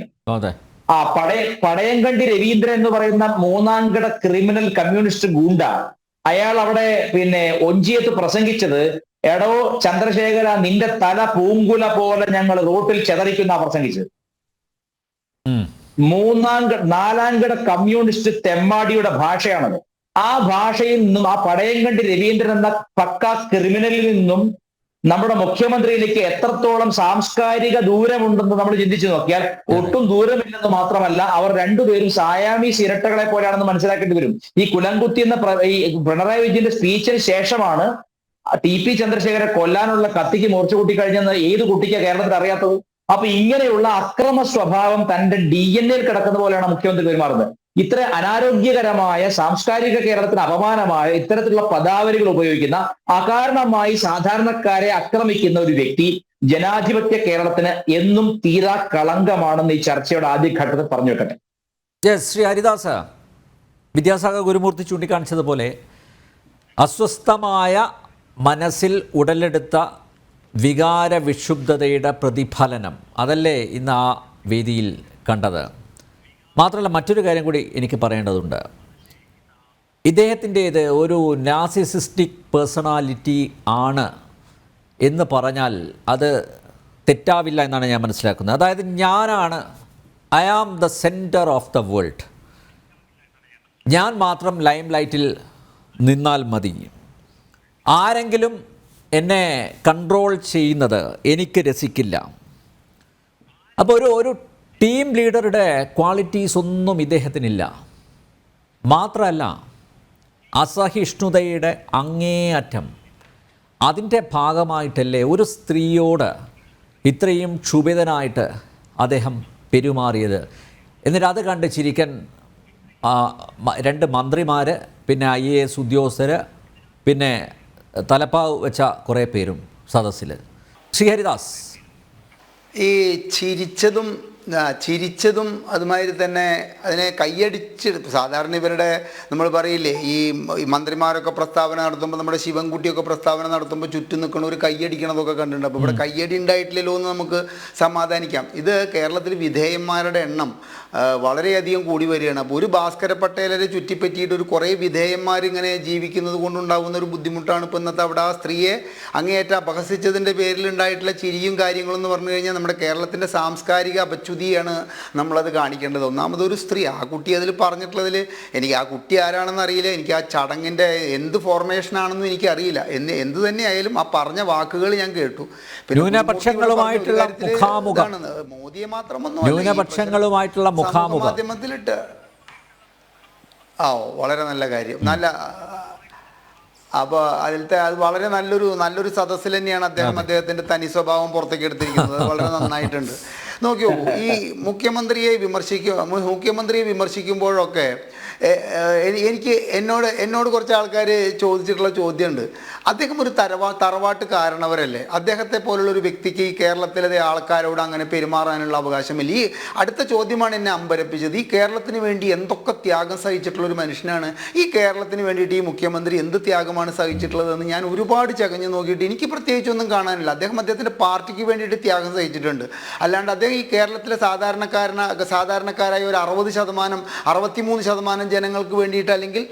പടയങ്കണ്ടി രവീന്ദ്രൻ എന്ന് പറയുന്ന മൂന്നാംകിട ക്രിമിനൽ കമ്മ്യൂണിസ്റ്റ് ഗൂണ്ട, അയാൾ അവിടെ പിന്നെ ഒഞ്ചിയത്ത് പ്രസംഗിച്ചത്, എടോ ചന്ദ്രശേഖര നിന്റെ തല പൂങ്കുല പോലെ ഞങ്ങൾ റോട്ടിൽ ചെതറിക്കുന്ന പ്രസംഗിച്ചത്. നാലാംകിട കമ്മ്യൂണിസ്റ്റ് തെമ്മാടിയുടെ ഭാഷയാണത്. ആ ഭാഷയിൽ നിന്നും, ആ പടയങ്കണ്ടി രവീന്ദ്രൻ എന്ന പക്ക ക്രിമിനലിൽ നിന്നും നമ്മുടെ മുഖ്യമന്ത്രിയിലേക്ക് എത്രത്തോളം സാംസ്കാരിക ദൂരമുണ്ടെന്ന് നമ്മൾ ചിന്തിച്ചു നോക്കിയാൽ ഒട്ടും ദൂരമില്ലെന്ന് മാത്രമല്ല, അവർ രണ്ടുപേരും സായാമീസ് ഇരട്ടകളെ പോലെയാണെന്ന് മനസ്സിലാക്കേണ്ടി വരും. ഈ കുലംകുത്തി എന്ന ഈ പിണറായി വിജയന്റെ സ്പീച്ചിന് ശേഷമാണ് TP ചന്ദ്രശേഖരനെ കൊല്ലാനുള്ള കത്തിക്ക് മൂർച്ച കൂട്ടിക്കഴിഞ്ഞെന്ന് ഏത് കുട്ടിക്കാണ് കേരളത്തിൽ അറിയാത്തത്? അപ്പൊ ഇങ്ങനെയുള്ള അക്രമ സ്വഭാവം തന്റെ DNA കിടക്കുന്ന പോലെയാണ് മുഖ്യമന്ത്രി പെരുമാറുന്നത്. ഇത്ര അനാരോഗ്യകരമായ, സാംസ്കാരിക കേരളത്തിന് അപമാനമായ ഇത്തരത്തിലുള്ള പദാവലികൾ ഉപയോഗിക്കുന്ന, അകാരണമായി സാധാരണക്കാരെ ആക്രമിക്കുന്ന ഒരു വ്യക്തി ജനാധിപത്യ കേരളത്തിന് എന്നും തീരാ കളങ്കമാണെന്ന് ഈ ചർച്ചയുടെ ആദ്യഘട്ടത്തിൽ പറഞ്ഞു വെക്കട്ടെ. ശ്രീ ഹരിദാസ്, വിദ്യാസാഗർ ഗുരുമൂർത്തി ചൂണ്ടിക്കാണിച്ചതുപോലെ അസ്വസ്ഥമായ മനസ്സിൽ ഉടലെടുത്ത വികാര വിക്ഷുബ്ധതയുടെ പ്രതിഫലനം അതല്ലേ ഇന്ന് ആ വേദിയിൽ കണ്ടത്. മാത്രമല്ല മറ്റൊരു കാര്യം കൂടി എനിക്ക് പറയേണ്ടതുണ്ട്. ഇദ്ദേഹത്തിൻ്റേത് ഒരു നാർസിസിസ്റ്റിക് പേഴ്സണാലിറ്റി ആണ് എന്ന് പറഞ്ഞാൽ അത് തെറ്റാവില്ല എന്നാണ് ഞാൻ മനസ്സിലാക്കുന്നത്. അതായത് I am the centre of the world, ഞാൻ മാത്രം ലൈം ലൈറ്റിൽ നിന്നാൽ മതി, ആരെങ്കിലും എന്നെ കൺട്രോൾ ചെയ്യുന്നത് എനിക്ക് രസിക്കില്ല. അപ്പോൾ ഒരു ടീം ലീഡറുടെ ക്വാളിറ്റീസ് ഒന്നും ഇദ്ദേഹത്തിനില്ല. മാത്രമല്ല അസഹിഷ്ണുതയുടെ അങ്ങേയറ്റം, അതിൻ്റെ ഭാഗമായിട്ടല്ലേ ഒരു സ്ത്രീയോട് ഇത്രയും ക്ഷുഭിതനായിട്ട് അദ്ദേഹം പെരുമാറിയത്? എന്നിട്ട് അത് കണ്ട് ചിരിക്കാൻ 2 മന്ത്രിമാർ, പിന്നെ IAS ഉദ്യോഗസ്ഥർ, പിന്നെ തലപ്പാവ് വെച്ച കുറേ പേരും സദസ്സിൽ. ശ്രീഹരിദാസ്, ഈ ചിരിച്ചതും അതുമാതിരി തന്നെ അതിനെ കയ്യടിച്ച് സാധാരണ ഇവരുടെ നമ്മൾ പറയില്ലേ ഈ മന്ത്രിമാരൊക്കെ പ്രസ്താവന നടത്തുമ്പോൾ, നമ്മുടെ ശിവൻകുട്ടിയൊക്കെ പ്രസ്താവന നടത്തുമ്പോൾ ചുറ്റും നിൽക്കണ ഒരു കയ്യടിക്കണതൊക്കെ കണ്ടിട്ടുണ്ട്. അപ്പോൾ ഇവിടെ കയ്യടി ഉണ്ടായിട്ടില്ലല്ലോ എന്ന് നമുക്ക് സമാധാനിക്കാം. ഇത് കേരളത്തിൽ വിധേയന്മാരുടെ എണ്ണം വളരെയധികം കൂടി വരികയാണ്. അപ്പോൾ ഒരു ഭാസ്കര പട്ടേലരെ ചുറ്റിപ്പറ്റിയിട്ട് ഒരു കുറേ വിധേയന്മാരിങ്ങനെ ജീവിക്കുന്നത് കൊണ്ടുണ്ടാകുന്ന ഒരു ബുദ്ധിമുട്ടാണ് ഇപ്പോൾ ഇന്നത്തെ അവിടെ ആ സ്ത്രീയെ അങ്ങേയറ്റം അപഹസിച്ചതിൻ്റെ പേരിലുണ്ടായിട്ടുള്ള ചിരിയും കാര്യങ്ങളും എന്ന് പറഞ്ഞു കഴിഞ്ഞാൽ നമ്മുടെ കേരളത്തിൻ്റെ സാംസ്കാരിക അപച്യുതിയാണ് നമ്മളത് കാണിക്കേണ്ടത്. ഒന്നാമതൊരു സ്ത്രീ, ആ കുട്ടി അതിൽ പറഞ്ഞിട്ടുള്ളതിൽ എനിക്ക് ആ കുട്ടി ആരാണെന്ന് അറിയില്ല, എനിക്ക് ആ ചടങ്ങിൻ്റെ എന്ത് ഫോർമേഷനാണെന്നും എനിക്കറിയില്ല. എന്ത് തന്നെയായാലും ആ പറഞ്ഞ വാക്കുകൾ ഞാൻ കേട്ടു. ന്യൂനപക്ഷങ്ങളുമായിട്ടുള്ള മുഖാമുഖം, മോദിയെ മാത്രമൊന്നും ന്യൂനപക്ഷങ്ങളുമായിട്ടുള്ള മുഖാമുഖം മാധ്യമത്തിലിട്ട് വളരെ നല്ല കാര്യം. അപ്പോൾ അതിലത്തെ അത് വളരെ നല്ലൊരു സദസ്സിൽ തന്നെയാണ് അദ്ദേഹത്തിൻ്റെ തനി സ്വഭാവം പുറത്തേക്ക് എടുത്തിരിക്കുന്നത്. അത് വളരെ നന്നായിട്ടുണ്ട്. നോക്കിയോ, ഈ മുഖ്യമന്ത്രിയെ വിമർശിക്കുമ്പോഴൊക്കെ എന്നോട് കുറച്ച് ആൾക്കാർ ചോദിച്ചിട്ടുള്ള ചോദ്യമുണ്ട്. അദ്ദേഹം ഒരു തറവാട്ട് കാരണവരല്ലേ? അദ്ദേഹത്തെ പോലുള്ള ഒരു വ്യക്തിക്ക് ഈ കേരളത്തിലെ ആൾക്കാരോട് അങ്ങനെ പെരുമാറാനുള്ള അവകാശമില്ല. ഈ അടുത്ത ചോദ്യമാണ് എന്നെ അമ്പരപ്പിച്ചത്. ഈ കേരളത്തിന് വേണ്ടി എന്തൊക്കെ ത്യാഗം സഹിച്ചിട്ടുള്ള ഒരു മനുഷ്യനാണ്. ഈ കേരളത്തിന് വേണ്ടിയിട്ട് ഈ മുഖ്യമന്ത്രി എന്ത് ത്യാഗമാണ് സഹിച്ചിട്ടുള്ളതെന്ന് ഞാൻ ഒരുപാട് ചകഞ്ഞ് നോക്കിയിട്ട് എനിക്ക് പ്രത്യേകിച്ചൊന്നും കാണാനില്ല. അദ്ദേഹത്തിൻ്റെ പാർട്ടിക്ക് വേണ്ടിയിട്ട് ത്യാഗം സഹിച്ചിട്ടുണ്ട്. അല്ലാണ്ട് അദ്ദേഹം ഈ കേരളത്തിലെ സാധാരണക്കാരായ ഒരു 63% ജനങ്ങൾക്ക് വേണ്ടിയിട്ട്, അല്ലെങ്കിൽ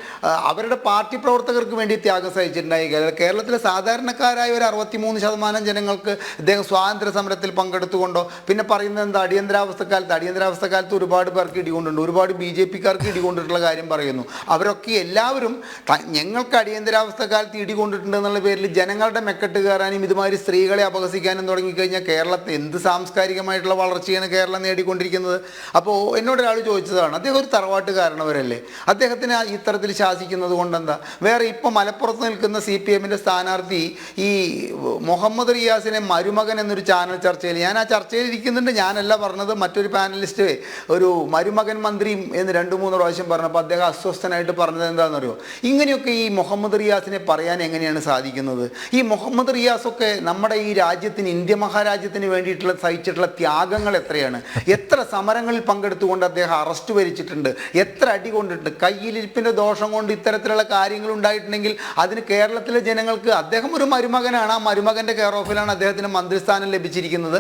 അവരുടെ പാർട്ടി പ്രവർത്തകർക്ക് വേണ്ടി ത്യാഗം സഹിച്ചിട്ടുണ്ടായി. കേരളത്തിലെ സാധാരണക്കാരായ ഒരു 63% ജനങ്ങൾക്ക് ഇദ്ദേഹം സ്വാതന്ത്ര്യ സമരത്തിൽ പങ്കെടുത്തുകൊണ്ടോ, പിന്നെ പറയുന്നത് എന്താ, അടിയന്തരാവസ്ഥക്കാലത്ത് ഒരുപാട് പേർക്ക് ഇടികൊണ്ടുണ്ട്, ഒരുപാട് BJP-കാർക്ക് ഇടികൊണ്ടിട്ടുള്ള കാര്യം പറയുന്നു. അവരൊക്കെ എല്ലാവരും ഞങ്ങൾക്ക് അടിയന്തരാവസ്ഥക്കാലത്ത് ഇടികൊണ്ടിട്ടുണ്ട് എന്നുള്ള പേരിൽ ജനങ്ങളുടെ മെക്കെട്ട് കയറാനും ഇതുമാതിരി സ്ത്രീകളെ അപഹസിക്കാനും തുടങ്ങിക്കഴിഞ്ഞാൽ കേരളത്തിൽ എന്ത് സാംസ്കാരികമായിട്ടുള്ള വളർച്ചയാണ് കേരളം നേടിക്കൊണ്ടിരിക്കുന്നത്? അപ്പോൾ എന്നോട് ഒരാൾ ചോദിച്ചതാണ്, അദ്ദേഹം ഒരു തറവാട്ട് കാരണവരല്ലേ, അദ്ദേഹത്തിന് ഇത്തരത്തിൽ ശാസിക്കുന്നത് കൊണ്ടെന്താ? വേറെ ഇപ്പോൾ മലപ്പുറത്ത് നിൽക്കുന്ന CPM-ൻ്റെ സ്ഥാനാർത്ഥി ഈ മുഹമ്മദ് റിയാസിനെ മരുമകൻ എന്നൊരു ചാനൽ ചർച്ചയിൽ, ഞാൻ ആ ചർച്ചയിൽ ഇരിക്കുന്നുണ്ട്, ഞാനല്ല പറഞ്ഞത്, മറ്റൊരു പാനലിസ്റ്റ് ഒരു മരുമകൻ മന്ത്രി എന്ന് 2-3 പ്രാവശ്യം പറഞ്ഞപ്പോൾ അദ്ദേഹം അസ്വസ്ഥനായിട്ട് പറഞ്ഞത് എന്താണെന്നറിയോ? ഇങ്ങനെയൊക്കെ ഈ മുഹമ്മദ് റിയാസിനെ പറയാൻ എങ്ങനെയാണ് സാധിക്കുന്നത്? ഈ മുഹമ്മദ് റിയാസൊക്കെ നമ്മുടെ ഈ രാജ്യത്തിന്, ഇന്ത്യ മഹാരാജ്യത്തിന് വേണ്ടിയിട്ടുള്ള സഹിച്ചിട്ടുള്ള ത്യാഗങ്ങൾ എത്രയാണ്? എത്ര സമരങ്ങളിൽ പങ്കെടുത്തുകൊണ്ട് അദ്ദേഹം അറസ്റ്റ് വരിച്ചിട്ടുണ്ട്, എത്ര അടി കൊണ്ടിട്ടുണ്ട്. കയ്യിലിരിപ്പിൻ്റെ ദോഷം കൊണ്ട് ഇത്തരത്തിലുള്ള കാര്യങ്ങൾ ഉണ്ടായിട്ടുണ്ടെങ്കിൽ അതിന് കേരളത്തിലെ ജനങ്ങൾക്ക്, അദ്ദേഹം ഒരു മരുമകനാണ്, ആ മരുമകൻ്റെ കെയർ ഓഫിലാണ് അദ്ദേഹത്തിന് മന്ത്രിസ്ഥാനം ലഭിച്ചിരിക്കുന്നത്.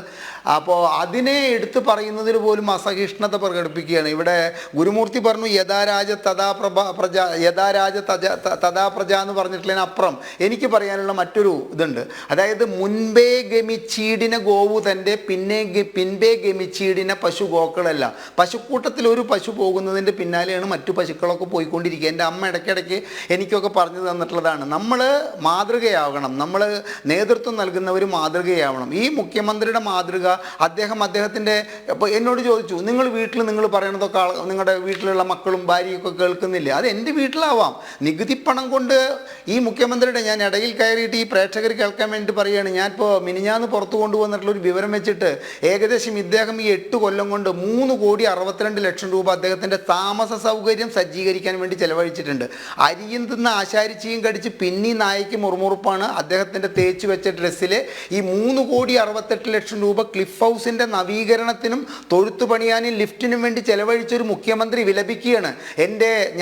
അപ്പോൾ അതിനെ എടുത്തു പറയുന്നതിൽ പോലും അസഹിഷ്ണുത പ്രകടിപ്പിക്കുകയാണ്. ഇവിടെ ഗുരുമൂർത്തി പറഞ്ഞു യഥാരാജ തഥാ പ്രജ എന്ന് പറഞ്ഞിട്ടുള്ളതിനപ്പുറം എനിക്ക് പറയാനുള്ള മറ്റൊരു ഇതുണ്ട്. അതായത് മുൻപേ ഗമിച്ചീടിന ഗോവു തൻ്റെ പിൻപേ ഗമിച്ചീടിന പശു ഗോക്കളല്ല. പശുക്കൂട്ടത്തിൽ ഒരു പശു പോകുന്നതിൻ്റെ പിന്നാലെയാണ് മറ്റു പശുക്കളൊക്കെ പോയിക്കൊണ്ടിരിക്കുക. എൻ്റെ അമ്മ ഇടയ്ക്കിടയ്ക്ക് എനിക്കൊക്കെ പറഞ്ഞു തന്നിട്ടുള്ളതാണ്. നമ്മൾ മാതൃകയാവണം, നമ്മൾ നേതൃത്വം നൽകുന്നവർ മാതൃകയാവണം. ഈ മുഖ്യമന്ത്രിയുടെ മാതൃക അദ്ദേഹത്തിൻ്റെ, ഇപ്പോൾ എന്നോട് ചോദിച്ചു, നിങ്ങൾ പറയണതൊക്കെ നിങ്ങളുടെ വീട്ടിലുള്ള മക്കളും ഭാര്യയൊക്കെ കേൾക്കുന്നില്ലേ? അത് എൻ്റെ വീട്ടിലാവാം. നികുതിപ്പണം കൊണ്ട് ഈ മുഖ്യമന്ത്രിയുടെ, ഞാൻ ഇടയിൽ കയറിയിട്ട് ഈ പ്രേക്ഷകർ കേൾക്കാൻ വേണ്ടി പറയുകയാണ്, ഞാനിപ്പോൾ മിനിഞ്ഞാന്ന് പുറത്തു കൊണ്ടുവന്നിട്ടുള്ളൊരു വിവരം വെച്ചിട്ട് ഏകദേശം ഇദ്ദേഹം ഈ 8 കൊല്ലം കൊണ്ട് 3,62,00,000 രൂപ അദ്ദേഹത്തിൻ്റെ താമസ സൗകര്യം സജ്ജീകരിക്കാൻ വേണ്ടി ചെലവഴിച്ചിട്ടുണ്ട്. അരിയും തിന്ന് ആശാരിച്ചിയും കടിച്ച് പിന്നി നായയ്ക്ക് മുറുമുറുപ്പാണ് അദ്ദേഹത്തിൻ്റെ തേച്ച് വെച്ച ഡ്രസ്സിൽ ഈ 3,68,00,000 രൂപ ക്ലിഫ് ഹൗസിൻ്റെ നവീകരണത്തിനും തൊഴുത്തു പണിയാനും ലിഫ്റ്റിനും വേണ്ടി ചെലവഴിച്ചൊരു മുഖ്യമന്ത്രി വിലപിക്കുകയാണ്.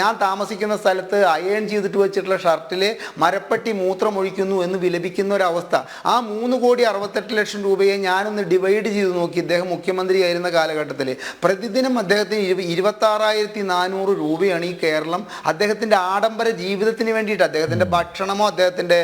ഞാൻ താമസിക്കുന്ന സ്ഥലത്ത് അയൺ ചെയ്തിട്ട് വെച്ചിട്ടുള്ള ഷർട്ടിൽ മരപ്പട്ടി മൂത്രമൊഴിക്കുന്നു എന്ന് വിലപിക്കുന്ന ഒരവസ്ഥ. ആ 3,68,00,000 രൂപയെ ഞാനൊന്ന് ഡിവൈഡ് ചെയ്ത് നോക്കി. ഇദ്ദേഹം മുഖ്യമന്ത്രിയായിരുന്ന കാലഘട്ടത്തിൽ പ്രതിദിനം അദ്ദേഹത്തിന് 26,400 രൂപയാണ് ഈ കേരളം അദ്ദേഹത്തിൻ്റെ ആഡംബര ജീവിതത്തിന് വേണ്ടിയിട്ട്, അദ്ദേഹത്തിൻ്റെ ഭക്ഷണമോ, അദ്ദേഹത്തിൻ്റെ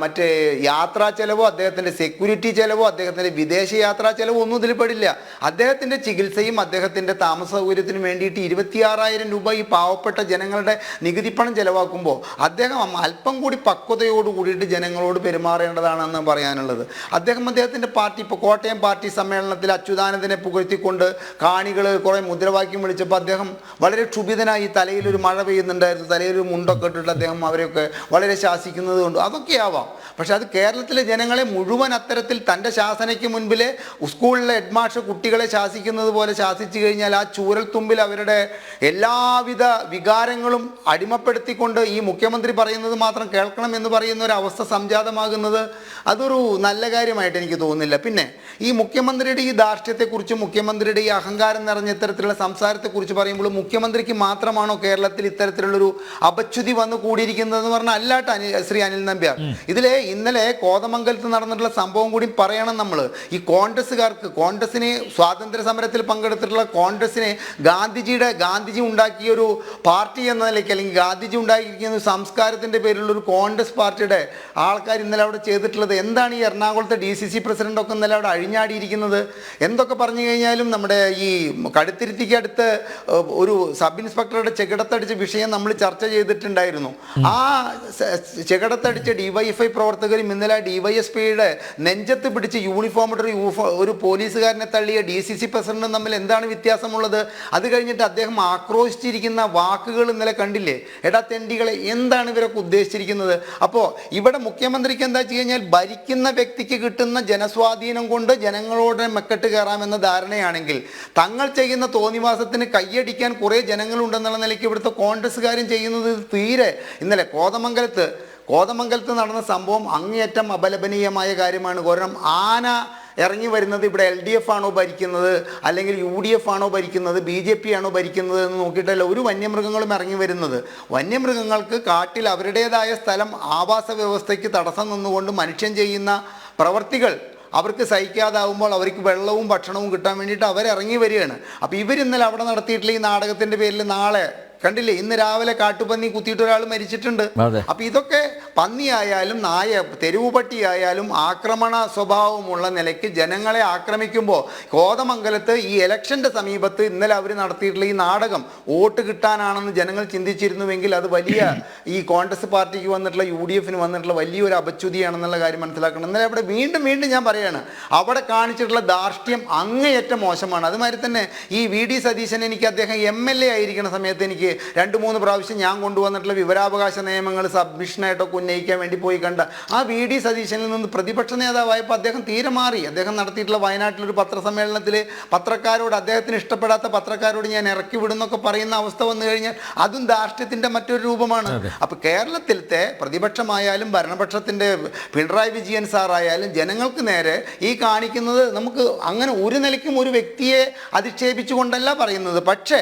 മറ്റേ യാത്രാ ചെലവോ, അദ്ദേഹത്തിൻ്റെ സെക്യൂരിറ്റി ചെലവോ, അദ്ദേഹത്തിൻ്റെ വിദേശ യാത്രാ ചെലവോ ഒന്നും ഇതിൽ പെടില്ല. അദ്ദേഹത്തിൻ്റെ ചികിത്സയും അദ്ദേഹത്തിൻ്റെ താമസ സൗകര്യത്തിനും വേണ്ടിയിട്ട് 26,000 രൂപ ഈ പാവപ്പെട്ട ജനങ്ങളുടെ നികുതിപ്പണം ചെലവാക്കുമ്പോൾ അദ്ദേഹം അല്പം കൂടി പക്വതയോട് കൂടിയിട്ട് ജനങ്ങളോട് പെരുമാറേണ്ടതാണെന്ന് പറയാനുള്ളത്. അദ്ദേഹത്തിൻ്റെ പാർട്ടി, ഇപ്പോൾ കോട്ടയം പാർട്ടി സമ്മേളനത്തിൽ അച്യുതാനന്ദനെ പുകഴ്ത്തിക്കൊണ്ട് കാണികൾ കുറേ മുദ്രാവാക്യം വിളിച്ചപ്പോൾ അദ്ദേഹം വളരെ ക്ഷുഭിതനായി, തലയിലൊരു മഴ പെയ്യുന്നുണ്ടായിരുന്നു, തലയിലൊരു മുണ്ടൊക്കെ ഇട്ടിട്ട് അദ്ദേഹം അവരെയൊക്കെ വളരെ ശാസിക്കുന്നത് കൊണ്ട് അതൊക്കെ ആവാം. പക്ഷെ അത് കേരളത്തിലെ ജനങ്ങളെ മുഴുവൻ അത്തരത്തിൽ തൻ്റെ ശാസനയ്ക്ക് മുൻപിലെ സ്കൂളിലെ ഹെഡ്മാസ്റ്റർ കുട്ടികളെ ശാസിക്കുന്നത് പോലെ ശാസിച്ചു കഴിഞ്ഞാൽ ആ ചൂരൽ തുമ്പിൽ അവരുടെ എല്ലാവിധ വികാരങ്ങളും അടിമപ്പെടുത്തിക്കൊണ്ട് ഈ മുഖ്യമന്ത്രി പറയുന്നത് മാത്രം കേൾക്കണം എന്ന് പറയുന്ന ഒരു അവസ്ഥ സംജാതമാകുന്നത് അതൊരു നല്ല കാര്യമായിട്ട് എനിക്ക് തോന്നുന്നില്ല. പിന്നെ ഈ മുഖ്യമന്ത്രിയുടെ ഈ ധാർഷ്ട്യത്തെക്കുറിച്ചും മുഖ്യമന്ത്രിയുടെ ഈ അഹങ്കാരം നിറഞ്ഞ ഇത്തരത്തിലുള്ള സംസാരത്തെക്കുറിച്ച് പറയുമ്പോൾ മുഖ്യമന്ത്രിക്ക് മാത്രമാണോ കേരളത്തിൽ ഇത്തരത്തിലുള്ളൊരു അപച്യുതി വന്നു കൂടിയിരിക്കുന്നതെന്ന് പറഞ്ഞാൽ അല്ലാട്ട് ശ്രീ അനിൽ നമ്പ്യാർ. ഇതിലെ ഇന്നലെ കോതമംഗലത്ത് നടന്നിട്ടുള്ള സംഭവം കൂടി പറയണം നമ്മൾ. ഈ കോൺഗ്രസ്സുകാർക്ക്, കോൺഗ്രസിനെ സ്വാതന്ത്ര്യ സമരത്തിൽ പങ്കെടുത്തിട്ടുള്ള കോൺഗ്രസിനെ ഗാന്ധിജി ഉണ്ടാക്കിയ ഒരു പാർട്ടി എന്ന നിലയ്ക്ക്, അല്ലെങ്കിൽ ഗാന്ധിജി ഉണ്ടാക്കിയിരിക്കുന്ന സംസ്കാരത്തിൻ്റെ പേരിലുള്ള ഒരു കോൺഗ്രസ് പാർട്ടിയുടെ ആൾക്കാർ ഇന്നലെ അവിടെ ചെയ്തിട്ടുള്ളത് എന്താണ്? ഈ എറണാകുളത്തെ DCC പ്രസിഡൻ്റൊക്കെ ഇന്നലെ അവിടെ അഴിഞ്ഞാടിയിരിക്കുന്നത്. എന്തൊക്കെ പറഞ്ഞു കഴിഞ്ഞാലും നമ്മുടെ ഈ കടുത്തിരുത്തിക്ക് അടുത്ത് ഒരു സബ് ഇൻസ്പെക്ടറുടെ ചെകിടത്തടിച്ച വിഷയം നമ്മൾ ചർച്ച ചെയ്തിട്ടുണ്ടായിരുന്നു. ആ ചെകിടത്തടിച്ച DYFI പ്രവർത്തകരും ഇന്നലെ DYSPയുടെ നെഞ്ചത്ത് പിടിച്ച് യൂണിഫോമിട്ട് ഒരു പോലീസുകാരനെ തള്ളിയ DCC പ്രസിഡന്റും തമ്മിൽ എന്താണ് വ്യത്യാസമുള്ളത്? അത് കഴിഞ്ഞിട്ട് അദ്ദേഹം ആക്രോശിച്ചിരിക്കുന്ന വാക്കുകൾ ഇന്നലെ കണ്ടില്ലേ? എടാ തെണ്ടികളെ, എന്താണ് ഇവരൊക്കെ ഉദ്ദേശിച്ചിരിക്കുന്നത്? അപ്പോൾ ഇവിടെ മുഖ്യമന്ത്രിക്ക് എന്താ വെച്ച് കഴിഞ്ഞാൽ ഭരിക്കുന്ന വ്യക്തിക്ക് കിട്ടുന്ന ജനസ്വാധീനം കൊണ്ട് ജനങ്ങളോട് മെക്കെട്ട് കയറാമെന്ന ധാരണയാണെങ്കിൽ തങ്ങൾ ചെയ്യുന്ന തോന്നിവാസത്തിന് കൈയടിക്കാൻ കുറേ ജനങ്ങളുണ്ടെന്നുള്ള നിലയ്ക്ക് ഇവിടുത്തെ കോൺഗ്രസ്സുകാരും ചെയ്യുന്നത് തീരെ. ഇന്നലെ കോതമംഗലത്ത് നടന്ന സംഭവം അങ്ങേയറ്റം അപലപനീയമായ കാര്യമാണ്. കാരണം ആന ഇറങ്ങി വരുന്നത് ഇവിടെ LDF ആണോ ഭരിക്കുന്നത്, അല്ലെങ്കിൽ UDF ആണോ ഭരിക്കുന്നത്, BJP ആണോ ഭരിക്കുന്നത് എന്ന് നോക്കിയിട്ടല്ല ഒരു വന്യമൃഗങ്ങളും ഇറങ്ങി വരുന്നത്. വന്യമൃഗങ്ങൾക്ക് കാട്ടിൽ അവരുടേതായ സ്ഥലം, ആവാസ വ്യവസ്ഥയ്ക്ക് തടസ്സം നിന്നുകൊണ്ട് മനുഷ്യൻ ചെയ്യുന്ന പ്രവർത്തികൾ അവർക്ക് സഹിക്കാതാവുമ്പോൾ അവർക്ക് വെള്ളവും ഭക്ഷണവും കിട്ടാൻ വേണ്ടിയിട്ട് അവരിറങ്ങി വരികയാണ്. അപ്പോൾ ഇവരിന്നലെ അവിടെ നടത്തിയിട്ടുള്ള ഈ നാടകത്തിൻ്റെ പേരിൽ നാളെ കണ്ടില്ലേ, ഇന്ന് രാവിലെ കാട്ടുപന്നി കുത്തിയിട്ട് ഒരാൾ മരിച്ചിട്ടുണ്ട്. അപ്പൊ ഇതൊക്കെ പന്നിയായാലും തെരുവ് പട്ടിയായാലും ആക്രമണ സ്വഭാവമുള്ള നിലയ്ക്ക് ജനങ്ങളെ ആക്രമിക്കുമ്പോൾ കോതമംഗലത്ത് ഈ ഇലക്ഷന്റെ സമീപത്ത് ഇന്നലെ അവർ നടത്തിയിട്ടുള്ള ഈ നാടകം വോട്ട് കിട്ടാനാണെന്ന് ജനങ്ങൾ ചിന്തിച്ചിരുന്നുവെങ്കിൽ അത് വലിയ ഈ കോൺഗ്രസ് പാർട്ടിക്ക് വന്നിട്ടുള്ള UDFന് വന്നിട്ടുള്ള വലിയൊരു അപച്യുതിയാണെന്നുള്ള കാര്യം മനസ്സിലാക്കണം. ഇന്നലെ അവിടെ വീണ്ടും ഞാൻ പറയാണ്, അവിടെ കാണിച്ചിട്ടുള്ള ധാർഷ്ട്യം അങ്ങേയറ്റം മോശമാണ്. അതുമാതിരി തന്നെ ഈ VD സതീശൻ, എനിക്ക് അദ്ദേഹം MLA ആയിരിക്കുന്ന സമയത്ത് എനിക്ക് 2-3 പ്രാവശ്യം ഞാൻ കൊണ്ടുവന്നിട്ടുള്ള വിവരാവകാശ നിയമങ്ങൾ സബ്മിഷനായിട്ടൊക്കെ ഉന്നയിക്കാൻ വേണ്ടി പോയി കണ്ട ആ VD സതീശനിൽ നിന്ന് പ്രതിപക്ഷ നേതാവായപ്പോൾ അദ്ദേഹം തീരെ മാറി. അദ്ദേഹം നടത്തിയിട്ടുള്ള വയനാട്ടിലൊരു പത്രസമ്മേളനത്തിൽ പത്രക്കാരോട്, അദ്ദേഹത്തിന് ഇഷ്ടപ്പെടാത്ത പത്രക്കാരോട് ഞാൻ ഇറക്കി വിടുന്നൊക്കെ പറയുന്ന അവസ്ഥ വന്നു കഴിഞ്ഞാൽ അതും ധാർഷ്ട്യത്തിൻ്റെ മറ്റൊരു രൂപമാണ്. അപ്പോൾ കേരളത്തിലത്തെ പ്രതിപക്ഷമായാലും ഭരണപക്ഷത്തിൻ്റെ പിണറായി വിജയൻ സാറായാലും ജനങ്ങൾക്ക് നേരെ ഈ കാണിക്കുന്നത് നമുക്ക് അങ്ങനെ ഒരു നിലയ്ക്കും ഒരു വ്യക്തിയെ അധിക്ഷേപിച്ചുകൊണ്ടല്ല പറയുന്നത്. പക്ഷേ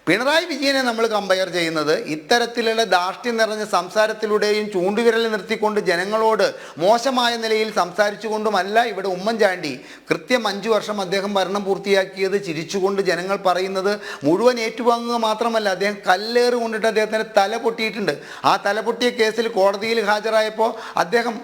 പിണറായി വിജയനെ നമ്മൾ കമ്പയർ ചെയ്യുന്നത് ഇത്തരത്തിലുള്ള ധാർഷ്ട്യം നിറഞ്ഞ സംസാരത്തിലൂടെയും ചൂണ്ടുവിരൽ നിർത്തിക്കൊണ്ട് ജനങ്ങളോട് മോശമായ നിലയിൽ സംസാരിച്ചുകൊണ്ടുമല്ല. ഇവിടെ ഉമ്മൻചാണ്ടി കൃത്യം 5 വർഷം അദ്ദേഹം ഭരണം പൂർത്തിയാക്കിയത് ചിരിച്ചുകൊണ്ട് ജനങ്ങൾ പറയുന്നത് മുഴുവൻ ഏറ്റുവാങ്ങുക മാത്രമല്ല, അദ്ദേഹം കല്ലേറ് കൊണ്ടിട്ട് അദ്ദേഹത്തിന് തല പൊട്ടിയിട്ടുണ്ട്. ആ തല പൊട്ടിയ കേസിൽ കോടതിയിൽ ഹാജരായപ്പോൾ അദ്ദേഹം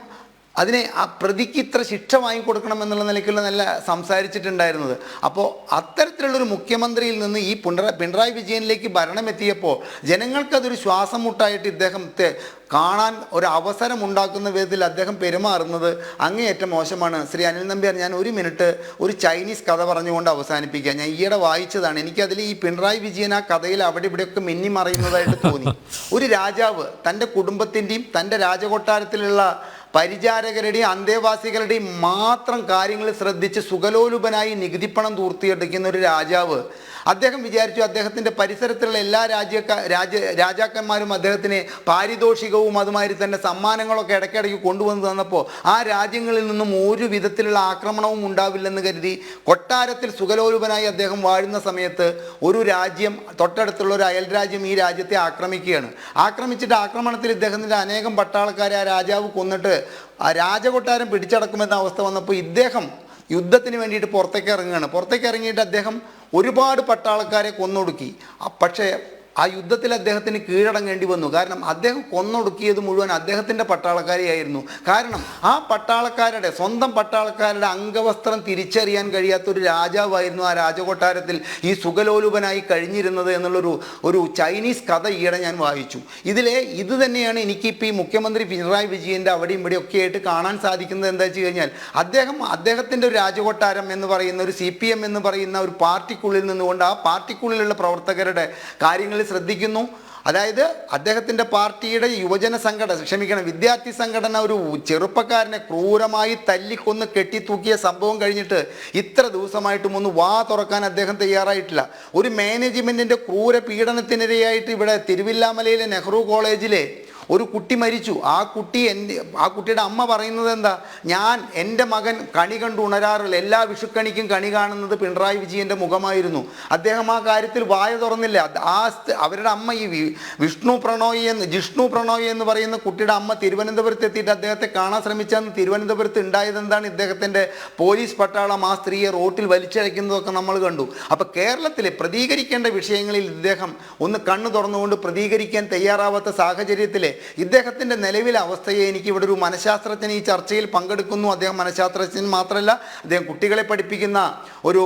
അതിനെ ആ പ്രതിക്ക് ഇത്ര ശിക്ഷ വാങ്ങിക്കൊടുക്കണം എന്നുള്ള നിലയ്ക്കുള്ള നല്ല സംസാരിച്ചിട്ടുണ്ടായിരുന്നത്. അപ്പോൾ അത്തരത്തിലുള്ളൊരു മുഖ്യമന്ത്രിയിൽ നിന്ന് ഈ പിണറായി വിജയനിലേക്ക് ഭരണം എത്തിയപ്പോൾ ജനങ്ങൾക്കതൊരു ശ്വാസം മുട്ടായിട്ട് ഇദ്ദേഹത്തെ കാണാൻ ഒരു അവസരം ഉണ്ടാക്കുന്ന വിധത്തിൽ അദ്ദേഹം പെരുമാറുന്നത് അങ്ങേയറ്റം മോശമാണ്. ശ്രീ അനിൽ നമ്പ്യാർ, ഞാൻ 1 മിനിറ്റ് ഒരു ചൈനീസ് കഥ പറഞ്ഞുകൊണ്ട് അവസാനിപ്പിക്കുക. ഞാൻ ഈയിടെ വായിച്ചതാണ്. എനിക്കതിൽ ഈ പിണറായി വിജയൻ ആ കഥയിൽ അവിടെ ഇവിടെയൊക്കെ മിന്നി മറയുന്നതായിട്ട് തോന്നി. ഒരു രാജാവ് തൻ്റെ കുടുംബത്തിൻ്റെയും തൻ്റെ രാജകൊട്ടാരത്തിലുള്ള പരിചാരകരുടെയും അന്തേവാസികളുടെയും മാത്രം കാര്യങ്ങൾ ശ്രദ്ധിച്ച് സുഖലോലുപനായി നികുതിപ്പണം തൂർത്തിയെടുക്കുന്ന ഒരു രാജാവ്, അദ്ദേഹം വിചാരിച്ചു അദ്ദേഹത്തിൻ്റെ പരിസരത്തുള്ള എല്ലാ രാജാക്കന്മാരും അദ്ദേഹത്തിന് പാരിതോഷികവും അതുമാതിരി തന്നെ സമ്മാനങ്ങളൊക്കെ ഇടയ്ക്കിടയ്ക്ക് കൊണ്ടുവന്ന് തന്നപ്പോൾ ആ രാജ്യങ്ങളിൽ നിന്നും ഒരു വിധത്തിലുള്ള ആക്രമണവും ഉണ്ടാവില്ലെന്ന് കരുതി കൊട്ടാരത്തിൽ സുഖലോലുപനായി അദ്ദേഹം വാഴുന്ന സമയത്ത് ഒരു രാജ്യം, തൊട്ടടുത്തുള്ള ഒരു അയൽ രാജ്യം ഈ രാജ്യത്തെ ആക്രമിക്കുകയാണ്. ആക്രമിച്ചിട്ട് ആക്രമണത്തിൽ ഇദ്ദേഹത്തിൻ്റെ അനേകം പട്ടാളക്കാരെ ആ രാജാവ് കൊന്നിട്ട് ആ രാജകൊട്ടാരം പിടിച്ചടക്കുമെന്ന അവസ്ഥ വന്നപ്പോൾ ഇദ്ദേഹം യുദ്ധത്തിന് വേണ്ടിയിട്ട് പുറത്തേക്ക് ഇറങ്ങുകയാണ്. പുറത്തേക്ക് ഇറങ്ങിയിട്ട് അദ്ദേഹം ഒരുപാട് പട്ടാളക്കാരെ കൊന്നൊടുക്കി. പക്ഷേ ആ യുദ്ധത്തിൽ അദ്ദേഹത്തിന് കീഴടങ്ങേണ്ടി വന്നു. കാരണം അദ്ദേഹം കൊന്നൊടുക്കിയത് മുഴുവൻ അദ്ദേഹത്തിൻ്റെ പട്ടാളക്കാരെയായിരുന്നു. കാരണം ആ പട്ടാളക്കാരുടെ സ്വന്തം പട്ടാളക്കാരുടെ അംഗവസ്ത്രം തിരിച്ചറിയാൻ കഴിയാത്തൊരു രാജാവായിരുന്നു ആ രാജകൊട്ടാരത്തിൽ ഈ സുഖലോലുപനായി കഴിഞ്ഞിരുന്നത് എന്നുള്ളൊരു ചൈനീസ് കഥ ഈയിടെ ഞാൻ വായിച്ചു. ഇത് തന്നെയാണ് എനിക്കിപ്പോൾ ഈ മുഖ്യമന്ത്രി പിണറായി വിജയൻ്റെ അവിടെയും ഇവിടെ ഒക്കെ ആയിട്ട് കാണാൻ സാധിക്കുന്നത്. എന്താ വെച്ച് കഴിഞ്ഞാൽ അദ്ദേഹത്തിൻ്റെ ഒരു രാജകൊട്ടാരം എന്ന് പറയുന്ന ഒരു CPM എന്ന് പറയുന്ന ഒരു പാർട്ടിക്കുള്ളിൽ നിന്നുകൊണ്ട് ആ പാർട്ടിക്കുള്ളിലുള്ള പ്രവർത്തകരുടെ കാര്യങ്ങളിൽ ശ്രദ്ധിക്കുന്നു. അതായത് അദ്ദേഹത്തിൻ്റെ പാർട്ടിയുടെ വിദ്യാർത്ഥി സംഘടന ഒരു ചെറുപ്പക്കാരനെ ക്രൂരമായി തല്ലിക്കൊന്ന് കെട്ടിത്തൂക്കിയ സംഭവം കഴിഞ്ഞിട്ട് ഇത്ര ദിവസമായിട്ടും ഒന്ന് വാ തുറക്കാൻ അദ്ദേഹം തയ്യാറായിട്ടില്ല. ഒരു മാനേജ്മെൻറ്റിൻ്റെ ക്രൂര പീഡനത്തിനിരയായിട്ട് ഇവിടെ തിരുവില്ലാമലയിലെ നെഹ്റു കോളേജിലെ ഒരു കുട്ടി മരിച്ചു. ആ കുട്ടിയുടെ അമ്മ പറയുന്നത് എന്താ, എൻ്റെ മകൻ കണി കണ്ടു ഉണരാറില്ല, എല്ലാ വിഷുക്കണിക്കും കണി കാണുന്നത് പിണറായി വിജയൻ്റെ മുഖമായിരുന്നു. അദ്ദേഹം ആ കാര്യത്തിൽ വായ തുറന്നില്ല. അവരുടെ അമ്മ ഈ ജിഷ്ണു പ്രണോയി എന്ന് പറയുന്ന കുട്ടിയുടെ അമ്മ തിരുവനന്തപുരത്ത് എത്തിയിട്ട് അദ്ദേഹത്തെ കാണാൻ ശ്രമിച്ചെന്ന് തിരുവനന്തപുരത്ത് ഉണ്ടായത് എന്താണ്, ഇദ്ദേഹത്തിൻ്റെ പോലീസ് പട്ടാളം ആ സ്ത്രീയെ റോട്ടിൽ വലിച്ചഴക്കുന്നതൊക്കെ നമ്മൾ കണ്ടു. അപ്പോൾ കേരളത്തിലെ പ്രതികരിക്കേണ്ട വിഷയങ്ങളിൽ ഇദ്ദേഹം ഒന്ന് കണ്ണു തുറന്നുകൊണ്ട് പ്രതികരിക്കാൻ തയ്യാറാവാത്ത സാഹചര്യത്തിലെ ഇദ്ദേഹത്തിൻ്റെ നിലവിലെ അവസ്ഥയെ എനിക്ക് ഇവിടെ ഒരു മനഃശാസ്ത്രജ്ഞൻ ഈ ചർച്ചയിൽ പങ്കെടുക്കുന്നു. അദ്ദേഹം മനഃശാസ്ത്രജ്ഞൻ മാത്രമല്ല, അദ്ദേഹം കുട്ടികളെ പഠിപ്പിക്കുന്ന ഒരു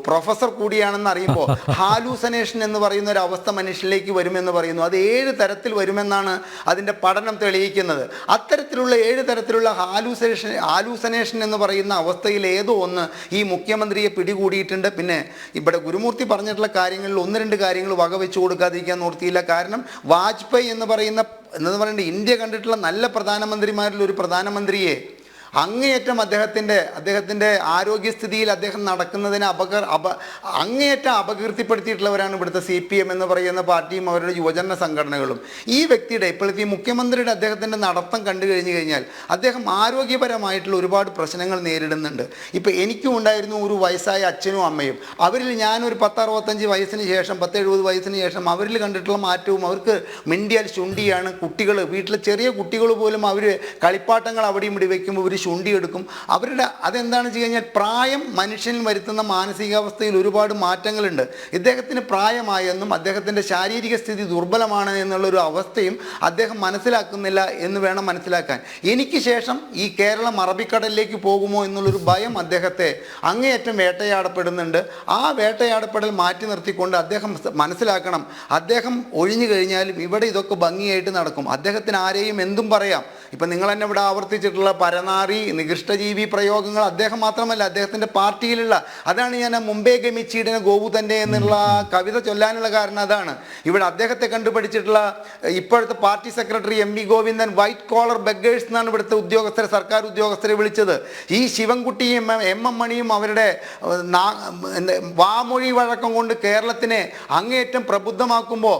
പ്രൊഫസർ കൂടിയാണെന്ന് അറിയുമ്പോൾ ഹാലൂസനേഷൻ എന്ന് പറയുന്ന ഒരു അവസ്ഥ മനുഷ്യനിലേക്ക് വരുമെന്ന് പറയുന്നു. അത് 7 തരത്തിൽ വരുമെന്നാണ് അതിൻ്റെ പഠനം തെളിയിക്കുന്നത്. അത്തരത്തിലുള്ള 7 തരത്തിലുള്ള ഹാലൂസനേഷൻ എന്ന് പറയുന്ന അവസ്ഥയിൽ ഏതോ ഒന്ന് ഈ മുഖ്യമന്ത്രിയെ പിടികൂടിയിട്ടുണ്ട്. പിന്നെ ഇവിടെ ഗുരുമൂർത്തി പറഞ്ഞിട്ടുള്ള കാര്യങ്ങളിൽ 1-2 കാര്യങ്ങൾ വകവെച്ചു കൊടുക്കാതിരിക്കാൻ നിർത്തിയില്ല. കാരണം വാജ്പേയി എന്ന് പറയുന്നത് ഇന്ത്യ കണ്ടിട്ടുള്ള നല്ല പ്രധാനമന്ത്രിമാരിൽ ഒരു പ്രധാനമന്ത്രിയെ അങ്ങേയറ്റം അദ്ദേഹത്തിൻ്റെ ആരോഗ്യസ്ഥിതിയിൽ അദ്ദേഹം നടക്കുന്നതിന് അങ്ങേയറ്റം അപകീർത്തിപ്പെടുത്തിയിട്ടുള്ളവരാണ് ഇവിടുത്തെ CPM എന്ന് പറയുന്ന പാർട്ടിയും അവരുടെ യുവജന സംഘടനകളും. ഈ വ്യക്തിയുടെ ഇപ്പോഴത്തെ ഈ മുഖ്യമന്ത്രിയുടെ അദ്ദേഹത്തിൻ്റെ നടത്തം കണ്ടു കഴിഞ്ഞു കഴിഞ്ഞാൽ അദ്ദേഹം ആരോഗ്യപരമായിട്ടുള്ള ഒരുപാട് പ്രശ്നങ്ങൾ നേരിടുന്നുണ്ട്. ഇപ്പം എനിക്കും ഉണ്ടായിരുന്നു ഒരു വയസ്സായ അച്ഛനും അമ്മയും. അവരിൽ ഞാനൊരു 10-65 വയസ്സിന് ശേഷം 10-70 വയസ്സിന് ശേഷം അവരിൽ കണ്ടിട്ടുള്ള മാറ്റവും, അവർക്ക് മിണ്ടിയാൽ ശുണ്ടിയാണ്. വീട്ടിലെ ചെറിയ കുട്ടികൾ പോലും അവർ കളിപ്പാട്ടങ്ങൾ അവിടെയും ഇവിടെ വയ്ക്കുമ്പോൾ ഇവർ ശുണ്ടിയെടുക്കും. അതെന്താണെന്ന് വെച്ച് കഴിഞ്ഞാൽ പ്രായം മനുഷ്യനിൽ വരുത്തുന്ന മാനസികാവസ്ഥയിൽ ഒരുപാട് മാറ്റങ്ങളുണ്ട്. ഇദ്ദേഹത്തിന് പ്രായമായെന്നും അദ്ദേഹത്തിൻ്റെ ശാരീരിക സ്ഥിതി ദുർബലമാണ് എന്നുള്ളൊരു അവസ്ഥയും അദ്ദേഹം മനസ്സിലാക്കുന്നില്ല എന്ന് വേണം മനസ്സിലാക്കാൻ. എനിക്ക് ശേഷം ഈ കേരളം അറബിക്കടലിലേക്ക് പോകുമോ എന്നുള്ളൊരു ഭയം അദ്ദേഹത്തെ അങ്ങേയറ്റം വേട്ടയാടപ്പെടുന്നുണ്ട്. ആ വേട്ടയാടപ്പെടൽ മാറ്റി നിർത്തിക്കൊണ്ട് അദ്ദേഹം മനസ്സിലാക്കണം, അദ്ദേഹം ഒഴിഞ്ഞു കഴിഞ്ഞാലും ഇവിടെ ഇതൊക്കെ ഭംഗിയായിട്ട് നടക്കും. അദ്ദേഹത്തിന് ആരെയും എന്തും പറയാം. ഇപ്പം നിങ്ങൾ തന്നെ ഇവിടെ ആവർത്തിച്ചിട്ടുള്ള പരനാറി നികൃഷ്ടജീവി പ്രയോഗങ്ങൾ അദ്ദേഹം മാത്രമല്ല, അദ്ദേഹത്തിൻ്റെ പാർട്ടിയിലുള്ള, അതാണ് ഞാൻ മുംബൈ ഗമിച്ചീടിന് ഗോവു തന്നെ എന്നുള്ള കവിത ചൊല്ലാനുള്ള കാരണം അതാണ്. ഇവിടെ അദ്ദേഹത്തെ കണ്ടുപിടിച്ചിട്ടുള്ള ഇപ്പോഴത്തെ party secretary MV Govindan white collar beggars എന്നാണ് ഇവിടുത്തെ സർക്കാർ ഉദ്യോഗസ്ഥരെ വിളിച്ചത്. ഈ ശിവൻകുട്ടിയും MM മണിയും അവരുടെ വാമൊഴി വഴക്കം കൊണ്ട് കേരളത്തിനെ അങ്ങേയറ്റം പ്രബുദ്ധമാക്കുമ്പോൾ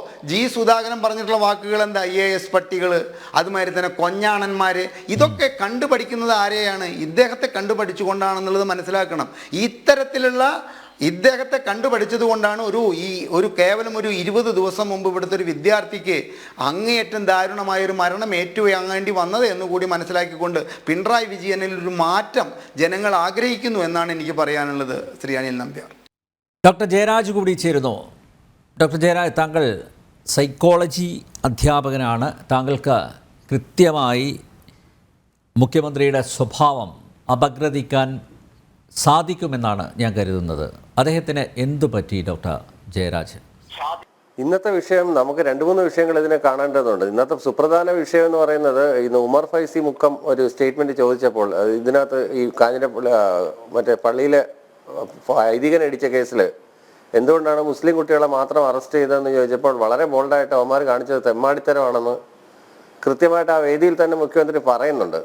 സുധാകരൻ പറഞ്ഞിട്ടുള്ള വാക്കുകൾ എന്താ, IAS പട്ടികൾ, അതുമാതിരി തന്നെ കൊഞ്ഞാണന്മാർ, ഇതൊക്കെ കണ്ടുപഠിക്കുന്നത് ആരെയാണ്? ഇദ്ദേഹത്തെ കണ്ടുപഠിച്ചുകൊണ്ടാണെന്നുള്ളത് മനസ്സിലാക്കണം. ഇദ്ദേഹത്തെ കണ്ടുപഠിച്ചത് കൊണ്ടാണ് കേവലം ഒരു 20 ദിവസം മുമ്പ് ഇവിടുത്തെ ഒരു വിദ്യാർത്ഥിക്ക് അങ്ങേയറ്റം ദാരുണമായൊരു മരണം ഏറ്റുവാങ്ങേണ്ടി വന്നത് എന്നുകൂടി മനസ്സിലാക്കിക്കൊണ്ട് പിണറായി വിജയനിൽ ഒരു മാറ്റം ജനങ്ങൾ ആഗ്രഹിക്കുന്നു എന്നാണ് എനിക്ക് പറയാനുള്ളത്. ശ്രീ അനിൽ നമ്പ്യാർ. ഡോക്ടർ ജയരാജ് കൂടി ചേരുന്നു. ഡോക്ടർ ജയരാജ്, താങ്കൾ സൈക്കോളജി അധ്യാപകനാണ്. താങ്കൾക്ക് കൃത്യമായി മുഖ്യമന്ത്രിയുടെ സ്വഭാവം അപഗ്രഥിക്കാൻ സാധിക്കുമെന്നാണ് ഞാൻ കരുതുന്നത്. അദ്ദേഹത്തിന് എന്തു പറ്റി ഡോക്ടർ ജയരാജ്? ഇന്നത്തെ വിഷയം നമുക്ക് 2-3 വിഷയങ്ങൾ ഇതിനെ കാണേണ്ടതുണ്ട്. ഇന്നത്തെ സുപ്രധാന വിഷയം എന്ന് പറയുന്നത്, ഇന്ന് ഉമർ ഫൈസി മുക്കം ഒരു സ്റ്റേറ്റ്മെന്റ് ചോദിച്ചപ്പോൾ ഇതിനകത്ത് ഈ മറ്റേ പള്ളിയിലെ വൈദികനടിച്ച കേസിൽ എന്തുകൊണ്ടാണ് മുസ്ലിം കുട്ടികളെ മാത്രം അറസ്റ്റ് ചെയ്തതെന്ന് ചോദിച്ചപ്പോൾ വളരെ ബോൾഡായിട്ട് അവന്മാർ കാണിച്ചത് തെമ്മാടിത്തരമാണെന്ന് കൃത്യമായിട്ട് ആ വേദിയിൽ തന്നെ മുഖ്യമന്ത്രി പറയുന്നുണ്ട്.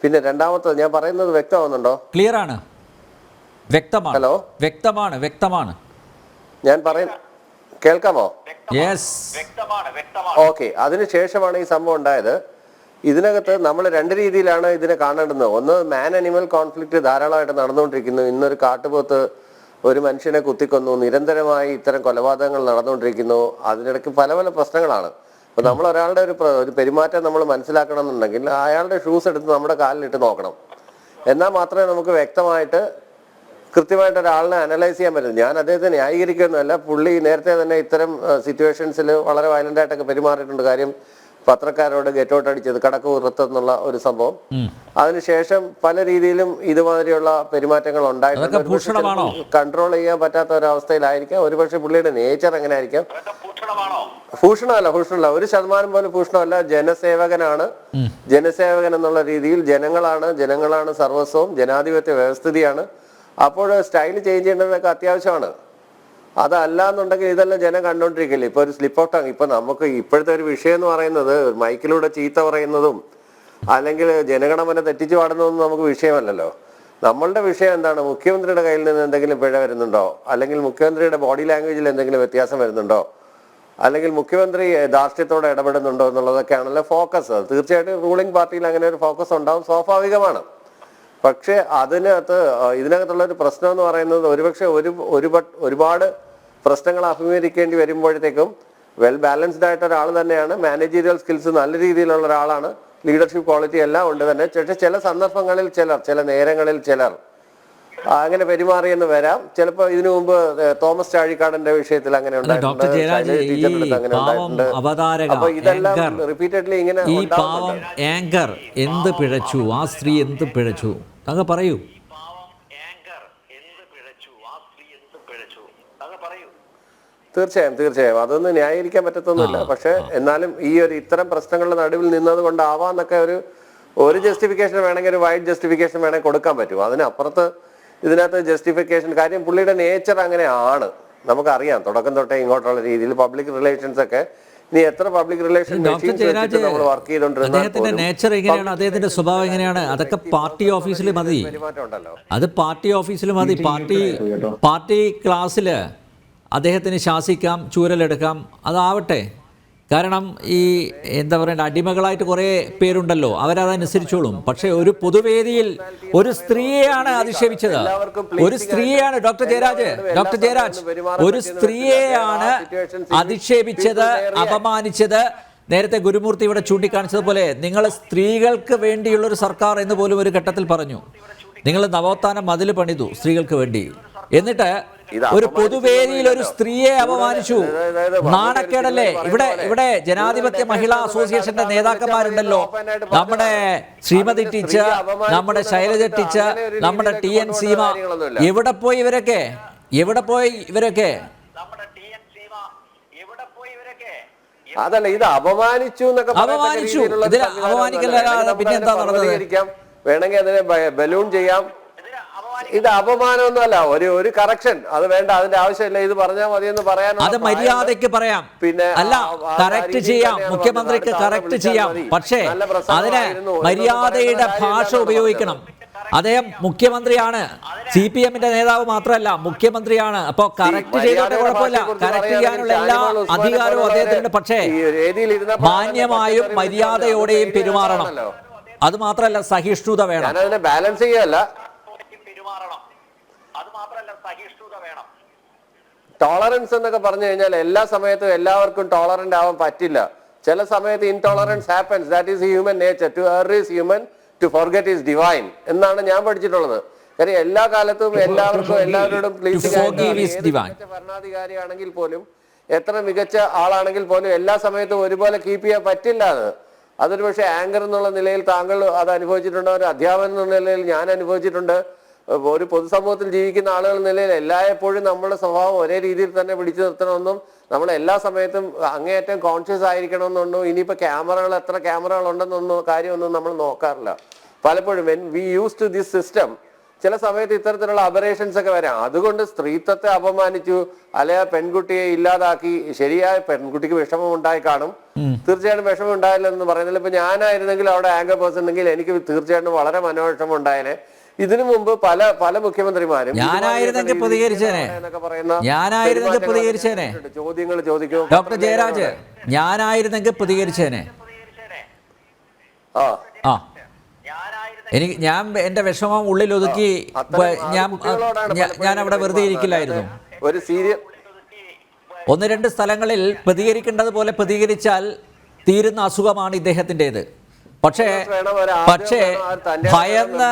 പിന്നെ രണ്ടാമത്തത്, ഞാൻ പറയുന്നത് വ്യക്തമാവുന്നുണ്ടോ? ക്ലിയർ ആണ്, വ്യക്തമാണ്. ഹലോ, വ്യക്തമാണ്. ഞാൻ പറയുന്ന കേൾക്കാമോ? Yes, okay. അതിനുശേഷമാണ് ഈ സംഭവം ഉണ്ടായത്. ഇതിനകത്ത് നമ്മൾ 2 രീതിയിലാണ് ഇതിനെ കാണേണ്ടത്. ഒന്ന്, മാൻ അനിമൽ കോൺഫ്ലിക്റ്റ് ധാരാളമായിട്ട് നടന്നുകൊണ്ടിരിക്കുന്നു. ഇന്നൊരു കാട്ടുപോത്ത് ഒരു മനുഷ്യനെ കുത്തിക്കൊന്നു, നിരന്തരമായി ഇത്തരം കൊലപാതകങ്ങൾ നടന്നുകൊണ്ടിരിക്കുന്നു. അതിനിടയ്ക്ക് പല പല പ്രശ്നങ്ങളാണ്. അപ്പൊ നമ്മൾ ഒരാളുടെ ഒരു പെരുമാറ്റം നമ്മൾ മനസ്സിലാക്കണം എന്നുണ്ടെങ്കിൽ അയാളുടെ ഷൂസ് എടുത്ത് നമ്മുടെ കാലിലിട്ട് നോക്കണം. എന്നാൽ മാത്രമേ നമുക്ക് വ്യക്തമായിട്ട് കൃത്യമായിട്ട് ഒരാളിനെ അനലൈസ് ചെയ്യാൻ പറ്റും. ഞാൻ അദ്ദേഹത്തെ ന്യായീകരിക്കുകയൊന്നുമല്ല. പുള്ളി നേരത്തെ തന്നെ ഇത്തരം സിറ്റുവേഷൻസിൽ വളരെ വയലന്റ് ആയിട്ടൊക്കെ പെരുമാറിയിട്ടുണ്ട്. കാര്യം പത്രക്കാരോട് ഗെറ്റ് ഔട്ട് അടിച്ചത്, കടക്ക് പുറത്തെന്നുള്ള ഒരു സംഭവം. അതിനുശേഷം പല രീതിയിലും ഇതുമാതിരിയുള്ള പെരുമാറ്റങ്ങൾ ഉണ്ടായിട്ടുണ്ട്. കൺട്രോൾ ചെയ്യാൻ പറ്റാത്ത ഒരവസ്ഥയിലായിരിക്കാം. ഒരുപക്ഷെ പുള്ളിയുടെ നേച്ചർ എങ്ങനെ ആയിരിക്കാം. ഭൂഷണമല്ല 1% പോലും ഭൂഷണമല്ല. ജനസേവകനാണ്. ജനസേവകൻ എന്നുള്ള രീതിയിൽ ജനങ്ങളാണ് സർവസ്വവും. ജനാധിപത്യ വ്യവസ്ഥിതിയാണ്. അപ്പോൾ സ്റ്റൈൽ ചേഞ്ച് ചെയ്യേണ്ടതൊക്കെ അത്യാവശ്യമാണ്. അതല്ല എന്നുണ്ടെങ്കിൽ ഇതെല്ലാം ജനം കണ്ടോണ്ടിരിക്കില്ല. ഇപ്പൊ ഒരു സ്ലിപ്പ് ഔട്ട് ആണ്. ഇപ്പൊ നമുക്ക് ഇപ്പോഴത്തെ ഒരു വിഷയം എന്ന് പറയുന്നത് മൈക്കിലൂടെ ചീത്ത പറയുന്നതും അല്ലെങ്കിൽ ജനഗണമന തെറ്റിച്ചു പാടുന്നതൊന്നും നമുക്ക് വിഷയമല്ലല്ലോ. നമ്മളുടെ വിഷയം എന്താണ്? മുഖ്യമന്ത്രിയുടെ കയ്യിൽ നിന്ന് എന്തെങ്കിലും പിഴ വരുന്നുണ്ടോ, അല്ലെങ്കിൽ മുഖ്യമന്ത്രിയുടെ ബോഡി ലാംഗ്വേജിൽ എന്തെങ്കിലും വ്യത്യാസം വരുന്നുണ്ടോ, അല്ലെങ്കിൽ മുഖ്യമന്ത്രി ധാർഷ്ട്യത്തോടെ ഇടപെടുന്നുണ്ടോ എന്നുള്ളതൊക്കെയാണല്ലോ ഫോക്കസ്. തീർച്ചയായിട്ടും റൂളിംഗ് പാർട്ടിയിൽ അങ്ങനെ ഒരു ഫോക്കസ് ഉണ്ടാവും, സ്വാഭാവികമാണ്. പക്ഷെ ഇതിനകത്തുള്ള ഒരു പ്രശ്നം എന്ന് പറയുന്നത് ഒരുപക്ഷെ ഒരുപാട് പ്രശ്നങ്ങൾ അഭിമുഖീകരിക്കേണ്ടി വരുമ്പോഴത്തേക്കും വെൽ ബാലൻസ്ഡ് ആയിട്ട് ഒരാൾ തന്നെയാണ്. മാനേജീരിയൽ സ്കിൽസ് നല്ല രീതിയിലുള്ള ഒരാളാണ്. ലീഡർഷിപ്പ് ക്വാളിറ്റി എല്ലാം ഉണ്ട് തന്നെ. പക്ഷെ ചില സന്ദർഭങ്ങളിൽ ചില നേരങ്ങളിൽ ചിലർ അങ്ങനെ പെരുമാറിയെന്ന് വരാം. ചിലപ്പോൾ ഇതിനു മുമ്പ് തോമസ് ചാഴിക്കാടന്റെ വിഷയത്തിൽ അങ്ങനെ ഉണ്ടായിട്ടുണ്ട്. അപ്പൊ ഇതെല്ലാം റിപ്പീറ്റഡ്ലി ഇങ്ങനെ ആങ്കർ എന്ത് പിഴച്ചു, ആ സ്ത്രീ എന്ത് പിഴച്ചു അങ്ങ് പറയൂ. തീർച്ചയായും അതൊന്നും ന്യായീകരിക്കാൻ പറ്റത്തൊന്നുമില്ല. പക്ഷെ എന്നാലും ഈ ഇത്തരം പ്രശ്നങ്ങളുടെ നടുവിൽ നിന്നത് കൊണ്ടാവാന്നൊക്കെ ഒരു ജസ്റ്റിഫിക്കേഷൻ വേണമെങ്കിൽ, ഒരു വൈഡ് ജസ്റ്റിഫിക്കേഷൻ വേണമെങ്കിൽ കൊടുക്കാൻ പറ്റും. അതിനപ്പുറത്ത് ഇതിനകത്ത് ജസ്റ്റിഫിക്കേഷൻ, കാര്യം പുള്ളിയുടെ നേച്ചർ അങ്ങനെയാണ്, നമുക്കറിയാം. തുടക്കം തൊട്ടേ ഇങ്ങോട്ടുള്ള രീതിയിൽ പബ്ലിക് റിലേഷൻസ് ഒക്കെ, ഇനി എത്ര പബ്ലിക് റിലേഷൻ നമ്മൾ വർക്ക് അദ്ദേഹത്തിന്റെ നേച്ചർ എങ്ങനെയാണ്, അദ്ദേഹത്തിന്റെ സ്വഭാവം എങ്ങനെയാണ്, അതൊക്കെ പാർട്ടി ഓഫീസിൽ മതി. അത് പാർട്ടി ഓഫീസിൽ മതി. പാർട്ടി ക്ലാസ്സിൽ അദ്ദേഹത്തിന് ശാസിക്കാം, ചൂരലെടുക്കാം, അതാവട്ടെ. കാരണം ഈ എന്താ പറയുക, അടിമകളായിട്ട് കുറേ പേരുണ്ടല്ലോ, അവരതനുസരിച്ചോളും. പക്ഷേ ഒരു പൊതുവേദിയിൽ ഒരു സ്ത്രീയെയാണ് അധിക്ഷേപിച്ചത്. ഒരു സ്ത്രീയാണ് ഡോക്ടർ ജയരാജ് ഒരു സ്ത്രീയെയാണ് അധിക്ഷേപിച്ചത്, അപമാനിച്ചത്. നേരത്തെ ഗുരുമൂർത്തി ഇവിടെ ചൂണ്ടിക്കാണിച്ചതുപോലെ നിങ്ങൾ സ്ത്രീകൾക്ക് വേണ്ടിയുള്ളൊരു സർക്കാർ എന്ന് പോലും ഒരു ഘട്ടത്തിൽ പറഞ്ഞു. നിങ്ങൾ നവോത്ഥാന മതിൽ പണിതു സ്ത്രീകൾക്ക് വേണ്ടി. എന്നിട്ട് ഒരു പൊതുവേദിയിൽ ഒരു സ്ത്രീയെ അപമാനിച്ചു. നാണക്കേടല്ലേ? ഇവിടെ ജനാധിപത്യ മഹിളാ അസോസിയേഷന്റെ നേതാക്കന്മാരുണ്ടല്ലോ, നമ്മുടെ ശ്രീമതി ടീച്ചർ, നമ്മുടെ ശൈലജ ടീച്ചർ, നമ്മുടെ TN സീമ. എവിടെ പോയി ഇവരൊക്കെ? അതല്ല, ഇത് അപമാനിച്ചു എന്നൊക്കെ അപമാനിക്കല്ലാതെ പിന്നെ എന്താ നടന്നത്? വേണമെങ്കിൽ അതിനെ ബലൂൺ ചെയ്യാം. ഇത് അപമാനമൊന്നുമല്ല, ഒരു കറക്ഷൻ. അത് വേണ്ട, അതിന്റെ ആവശ്യമില്ല. ഇത് പറഞ്ഞാൽ മതിയെന്ന് പറയാൻ അത് മര്യാദയ്ക്ക് പറയാം. പിന്നെ അല്ല, കറക്റ്റ് ചെയ്യാം, മുഖ്യമന്ത്രിക്ക് കറക്റ്റ് ചെയ്യാം. പക്ഷേ അതിന് മര്യാദയുടെ ഭാഷ ഉപയോഗിക്കണം. അദ്ദേഹം മുഖ്യമന്ത്രിയാണ്, CPM-ന്റെ നേതാവ് മാത്രമല്ല, മുഖ്യമന്ത്രിയാണ്. അപ്പൊ കറക്റ്റ് ചെയ്തോട്ടെ, കുഴപ്പമില്ല. കറക്റ്റ് ചെയ്യാനുള്ള എല്ലാ അധികാരവും അദ്ദേഹത്തിനുണ്ട്. പക്ഷേ മാന്യമായും മര്യാദയോടെയും പെരുമാറണം. അത് മാത്രമല്ല, സഹിഷ്ണുത വേണം. ബാലൻസ് ചെയ്യല്ല, ടോളറൻസ് എന്നൊക്കെ പറഞ്ഞു കഴിഞ്ഞാൽ എല്ലാ സമയത്തും എല്ലാവർക്കും ടോളറന്റ് ആവാൻ പറ്റില്ല. ചില സമയത്ത് intolerance happens. That is human nature. To err is human, to forget is divine എന്നാണ് ഞാൻ പഠിച്ചിട്ടുള്ളത്. കാര്യം എല്ലാ കാലത്തും എല്ലാവരോടും ഭരണാധികാരിയാണെങ്കിൽ പോലും, എത്ര മികച്ച ആളാണെങ്കിൽ പോലും എല്ലാ സമയത്തും ഒരുപോലെ കീപ്പ് ചെയ്യാൻ പറ്റില്ല. അതൊരു പക്ഷേ ആങ്കർ എന്നുള്ള നിലയിൽ താങ്കൾ അത് അനുഭവിച്ചിട്ടുണ്ട്, ഒരു അധ്യാപകൻ എന്നുള്ള നിലയിൽ ഞാൻ അനുഭവിച്ചിട്ടുണ്ട്. ഒരു പൊതുസമൂഹത്തിൽ ജീവിക്കുന്ന ആളുകൾ എന്ന നിലയിൽ എല്ലായ്പ്പോഴും നമ്മുടെ സ്വഭാവം ഒരേ രീതിയിൽ തന്നെ പിടിച്ചു നിർത്തണമെന്നും നമ്മൾ എല്ലാ സമയത്തും അങ്ങേയറ്റം കോൺഷ്യസ് ആയിരിക്കണമെന്നുണ്ടോ, ഇനിയിപ്പോൾ എത്ര ക്യാമറകൾ ഉണ്ടെന്നൊന്നും കാര്യമൊന്നും നമ്മൾ നോക്കാറില്ല. പലപ്പോഴും when we use to this system, ചില സമയത്ത് ഇത്തരത്തിലുള്ള അബറേഷൻസ് ഒക്കെ വരാം. അതുകൊണ്ട് സ്ത്രീത്വത്തെ അപമാനിച്ചു, അല്ലെ പെൺകുട്ടിയെ ഇല്ലാതാക്കി. ശരിയായ പെൺകുട്ടിക്ക് വിഷമം ഉണ്ടായി കാണും, തീർച്ചയായിട്ടും വിഷമം ഉണ്ടായില്ലെന്ന് പറയുന്നില്ല. ഇപ്പൊ ഞാനായിരുന്നെങ്കിൽ അവിടെ ആങ്കർ പേഴ്സൺ ഉണ്ടെങ്കിൽ എനിക്ക് തീർച്ചയായിട്ടും വളരെ മനോവിഷമം ഉണ്ടായേനെ. ഇതിനു മുമ്പ് പല മുഖ്യമന്ത്രിമാരും ചോദ്യങ്ങൾ ചോദിക്കും. ഡോക്ടർ ജയരാജ്, ഞാനായിരുന്നെങ്കിൽ പ്രതികരിച്ചേനെ. ഞാൻ എന്റെ വിഷമം ഉള്ളിൽ ഒതുക്കി ഞാൻ അവിടെ വെറുതെ ഇരിക്കില്ലായിരുന്നു. ഒരു സീരിയൽ 1-2 സ്ഥലങ്ങളിൽ പ്രതികരിക്കേണ്ടത് പോലെ പ്രതികരിച്ചാൽ തീരുന്ന അസുഖമാണ് ഇദ്ദേഹത്തിൻ്റെത്. പക്ഷേ ഭയന്ന്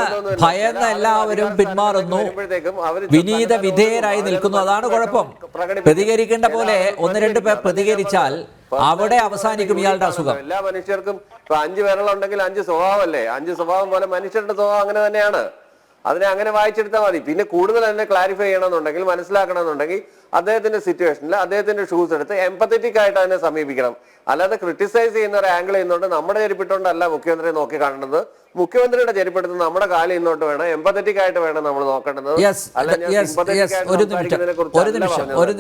എല്ലാവരും പിന്മാറുന്നു, വിനീത വിധേയരായി നിൽക്കുന്നു. അതാണ് കുഴപ്പം. പ്രതികരിക്കേണ്ട പോലെ 1-2 പേർ പ്രതികരിച്ചാൽ അവിടെ അവസാനിക്കും ഇയാളുടെ അസുഖം. എല്ലാ മനുഷ്യർക്കും ഇപ്പൊ 5 വിരലുണ്ടെങ്കിൽ 5 സ്വഭാവമല്ലേ? 5 സ്വഭാവം പോലെ മനുഷ്യരുടെ സ്വഭാവം അങ്ങനെ തന്നെയാണ്. അതിനെ അങ്ങനെ വായിച്ചെടുത്താൽ മതി. പിന്നെ കൂടുതൽ അതിനെ ക്ലാരിഫൈ ചെയ്യണമെന്നുണ്ടെങ്കിൽ, മനസ്സിലാക്കണമെന്നുണ്ടെങ്കിൽ അദ്ദേഹത്തിന്റെ സിറ്റുവേഷനിൽ അദ്ദേഹത്തിന്റെ ഷൂസ് എടുത്ത് എംപത്തറ്റിക് ആയിട്ട് അതിനെ സമീപിക്കണം. അല്ലാതെ ക്രിട്ടിസൈസ് ചെയ്യുന്ന ഒരു ആംഗിൾ ചെയ്യുന്നോണ്ട് നമ്മുടെ ചെരുപ്പിട്ടുകൊണ്ടല്ല മുഖ്യമന്ത്രിയെ നോക്കി കാണേണ്ടത്. മുഖ്യമന്ത്രിയുടെ ചെരുപ്പെടുത്ത് നമ്മുടെ കാലിൽ ഇന്നോട്ട് വേണം, എംപത്തറ്റിക് ആയിട്ട് വേണം നമ്മൾ നോക്കേണ്ടത്. ഒരു